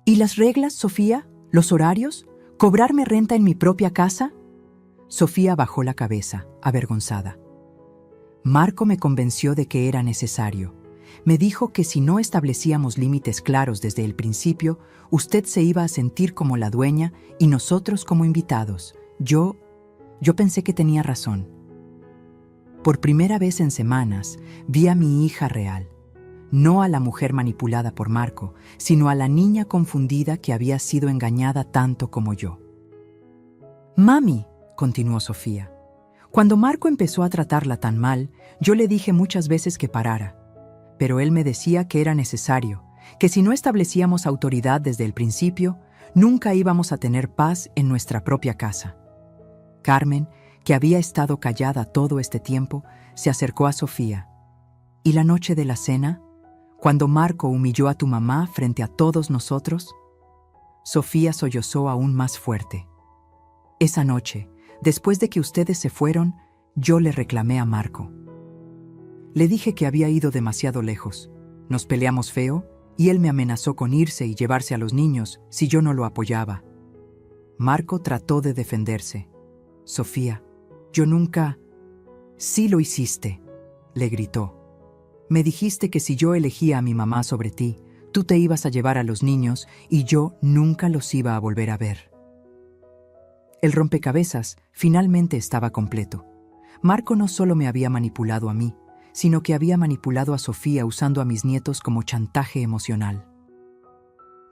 ¿Y las reglas, Sofía? ¿Los horarios? ¿Cobrarme renta en mi propia casa? Sofía bajó la cabeza, avergonzada. Marco me convenció de que era necesario. Me dijo que si no establecíamos límites claros desde el principio, usted se iba a sentir como la dueña y nosotros como invitados, Yo pensé que tenía razón. Por primera vez en semanas, vi a mi hija real. No a la mujer manipulada por Marco, sino a la niña confundida que había sido engañada tanto como yo. «Mami», continuó Sofía, «cuando Marco empezó a tratarla tan mal, yo le dije muchas veces que parara. Pero él me decía que era necesario, que si no establecíamos autoridad desde el principio, nunca íbamos a tener paz en nuestra propia casa». Carmen, que había estado callada todo este tiempo, se acercó a Sofía. «¿Y la noche de la cena? Cuando Marco humilló a tu mamá frente a todos nosotros». Sofía sollozó aún más fuerte. «Esa noche, después de que ustedes se fueron, yo le reclamé a Marco. Le dije que había ido demasiado lejos. Nos peleamos feo y él me amenazó con irse y llevarse a los niños si yo no lo apoyaba. Marco trató de defenderse. Sofía, yo nunca... «Sí lo hiciste», le gritó. «Me dijiste que si yo elegía a mi mamá sobre ti, tú te ibas a llevar a los niños y yo nunca los iba a volver a ver». El rompecabezas finalmente estaba completo. Marco no solo me había manipulado a mí, sino que había manipulado a Sofía usando a mis nietos como chantaje emocional.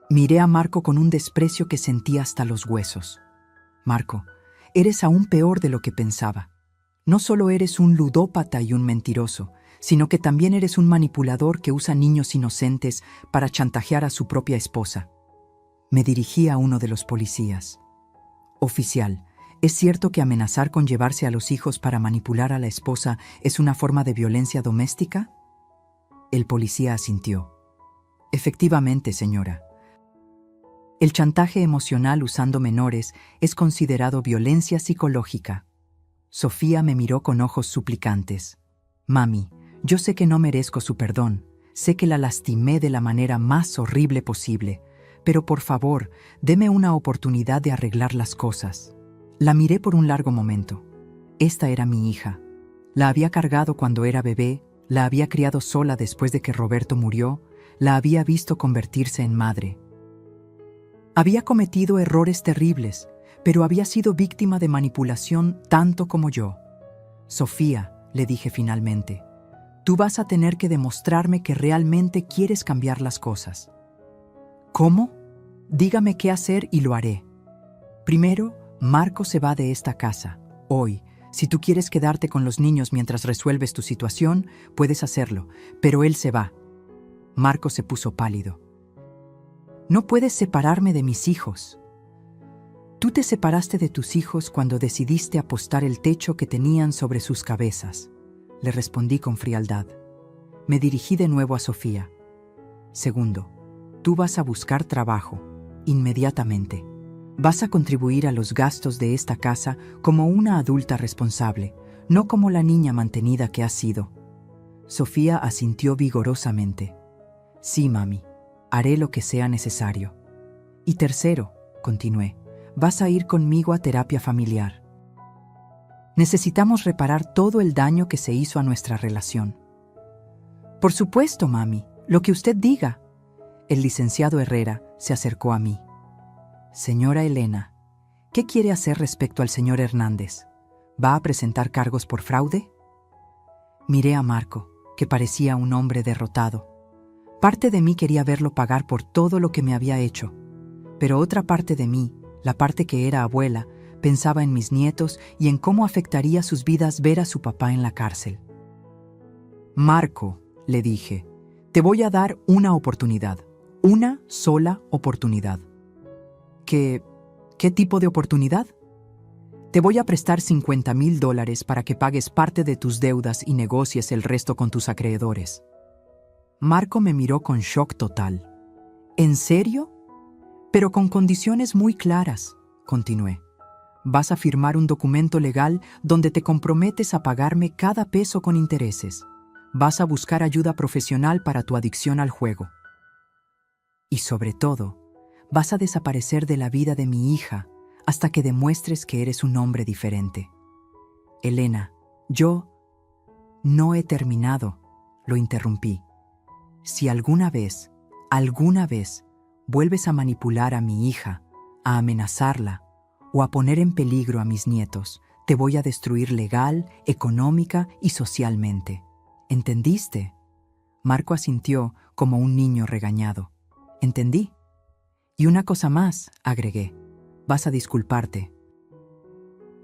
Miré a Marco con un desprecio que sentí hasta los huesos. «Marco, eres aún peor de lo que pensaba. No solo eres un ludópata y un mentiroso, sino que también eres un manipulador que usa niños inocentes para chantajear a su propia esposa». Me dirigí a uno de los policías. «Oficial, ¿es cierto que amenazar con llevarse a los hijos para manipular a la esposa es una forma de violencia doméstica?» El policía asintió. «Efectivamente, señora. El chantaje emocional usando menores es considerado violencia psicológica». Sofía me miró con ojos suplicantes. «Mami, yo sé que no merezco su perdón, sé que la lastimé de la manera más horrible posible, pero por favor, deme una oportunidad de arreglar las cosas». La miré por un largo momento. Esta era mi hija. La había cargado cuando era bebé, la había criado sola después de que Roberto murió, la había visto convertirse en madre. Había cometido errores terribles, pero había sido víctima de manipulación tanto como yo. «Sofía», le dije finalmente, «tú vas a tener que demostrarme que realmente quieres cambiar las cosas». «¿Cómo? Dígame qué hacer y lo haré. Primero, Marco se va de esta casa. Hoy, si tú quieres quedarte con los niños mientras resuelves tu situación, puedes hacerlo, pero él se va». Marco se puso pálido. «No puedes separarme de mis hijos». «Tú te separaste de tus hijos cuando decidiste apostar el techo que tenían sobre sus cabezas», le respondí con frialdad. Me dirigí de nuevo a Sofía. «Segundo, tú vas a buscar trabajo, inmediatamente. Vas a contribuir a los gastos de esta casa como una adulta responsable, no como la niña mantenida que has sido». Sofía asintió vigorosamente. «Sí, mami, haré lo que sea necesario». «Y tercero», continué, «vas a ir conmigo a terapia familiar. Necesitamos reparar todo el daño que se hizo a nuestra relación». «Por supuesto, mami, lo que usted diga». El licenciado Herrera se acercó a mí. «Señora Elena, ¿qué quiere hacer respecto al señor Hernández? ¿Va a presentar cargos por fraude?». Miré a Marco, que parecía un hombre derrotado. Parte de mí quería verlo pagar por todo lo que me había hecho, pero otra parte de mí, la parte que era abuela, pensaba en mis nietos y en cómo afectaría sus vidas ver a su papá en la cárcel. «Marco», le dije, «te voy a dar una oportunidad, una sola oportunidad». ¿Qué tipo de oportunidad? «Te voy a prestar $50,000 para que pagues parte de tus deudas y negocies el resto con tus acreedores». Marco me miró con shock total. «¿En serio? Pero con condiciones muy claras», continué. «Vas a firmar un documento legal donde te comprometes a pagarme cada peso con intereses. Vas a buscar ayuda profesional para tu adicción al juego. Y sobre todo, vas a desaparecer de la vida de mi hija hasta que demuestres que eres un hombre diferente». «Elena, yo no he terminado», lo interrumpí. «Si alguna vez, vuelves a manipular a mi hija, a amenazarla o a poner en peligro a mis nietos. Te voy a destruir legal, económica y socialmente. ¿Entendiste? Marco asintió como un niño regañado. Entendí. Y una cosa más, agregué. Vas a disculparte.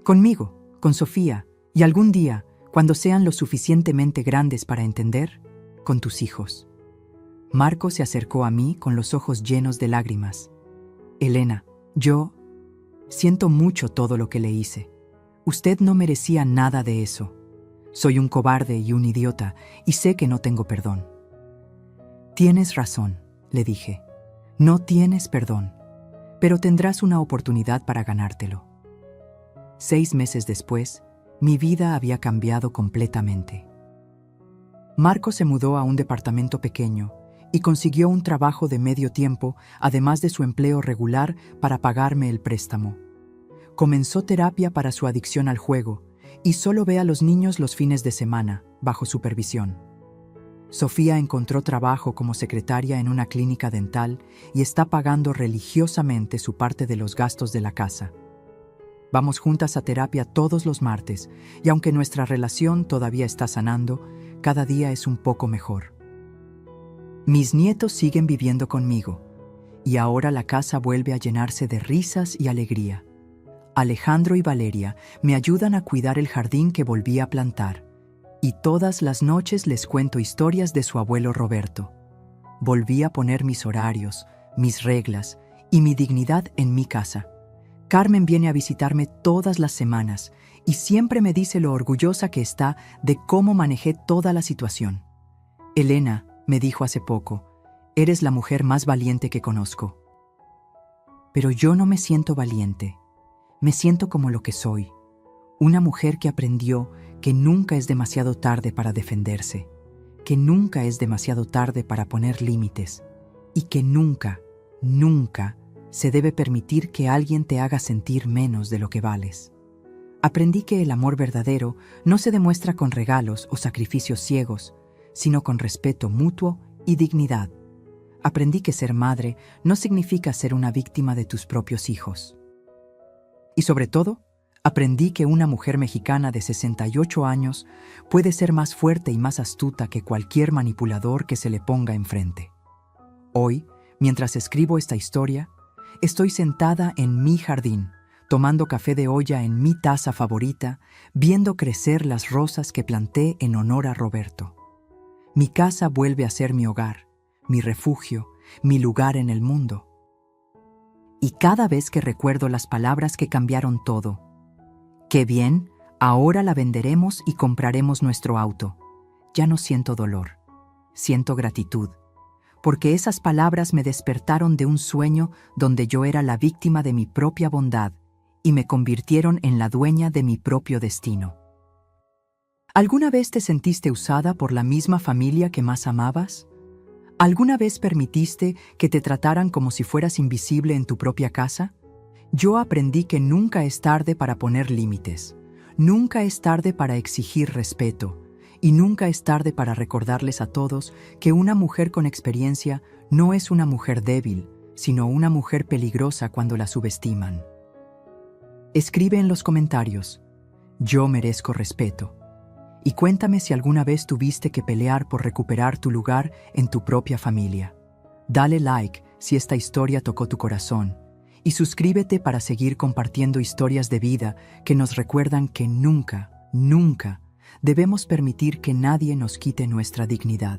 Conmigo, con Sofía, y algún día, cuando sean lo suficientemente grandes para entender, con tus hijos. Marco se acercó a mí con los ojos llenos de lágrimas. Elena, yo siento mucho todo lo que le hice. Usted no merecía nada de eso. Soy un cobarde y un idiota, y sé que no tengo perdón. Tienes razón, le dije. No tienes perdón, pero tendrás una oportunidad para ganártelo. 6 meses después, mi vida había cambiado completamente. Marco se mudó a un departamento pequeño y consiguió un trabajo de medio tiempo, además de su empleo regular para pagarme el préstamo. Comenzó terapia para su adicción al juego y solo ve a los niños los fines de semana, bajo supervisión. Sofía encontró trabajo como secretaria en una clínica dental y está pagando religiosamente su parte de los gastos de la casa. Vamos juntas a terapia todos los martes y aunque nuestra relación todavía está sanando, cada día es un poco mejor. Mis nietos siguen viviendo conmigo y ahora la casa vuelve a llenarse de risas y alegría. Alejandro y Valeria me ayudan a cuidar el jardín que volví a plantar y todas las noches les cuento historias de su abuelo Roberto. Volví a poner mis horarios, mis reglas y mi dignidad en mi casa. Carmen viene a visitarme todas las semanas y siempre me dice lo orgullosa que está de cómo manejé toda la situación. Elena, me dijo hace poco, eres la mujer más valiente que conozco. Pero yo no me siento valiente, me siento como lo que soy, una mujer que aprendió que nunca es demasiado tarde para defenderse, que nunca es demasiado tarde para poner límites y que nunca, nunca se debe permitir que alguien te haga sentir menos de lo que vales. Aprendí que el amor verdadero no se demuestra con regalos o sacrificios ciegos, sino con respeto mutuo y dignidad. Aprendí que ser madre no significa ser una víctima de tus propios hijos. Y sobre todo, aprendí que una mujer mexicana de 68 años puede ser más fuerte y más astuta que cualquier manipulador que se le ponga enfrente. Hoy, mientras escribo esta historia, estoy sentada en mi jardín, tomando café de olla en mi taza favorita, viendo crecer las rosas que planté en honor a Roberto. Mi casa vuelve a ser mi hogar, mi refugio, mi lugar en el mundo. Y cada vez que recuerdo las palabras que cambiaron todo, qué bien, ahora la venderemos y compraremos nuestro auto, ya no siento dolor, siento gratitud. Porque esas palabras me despertaron de un sueño donde yo era la víctima de mi propia bondad y me convirtieron en la dueña de mi propio destino. ¿Alguna vez te sentiste usada por la misma familia que más amabas? ¿Alguna vez permitiste que te trataran como si fueras invisible en tu propia casa? Yo aprendí que nunca es tarde para poner límites, nunca es tarde para exigir respeto, y nunca es tarde para recordarles a todos que una mujer con experiencia no es una mujer débil, sino una mujer peligrosa cuando la subestiman. Escribe en los comentarios, yo merezco respeto. Y cuéntame si alguna vez tuviste que pelear por recuperar tu lugar en tu propia familia. Dale like si esta historia tocó tu corazón y suscríbete para seguir compartiendo historias de vida que nos recuerdan que nunca, nunca debemos permitir que nadie nos quite nuestra dignidad.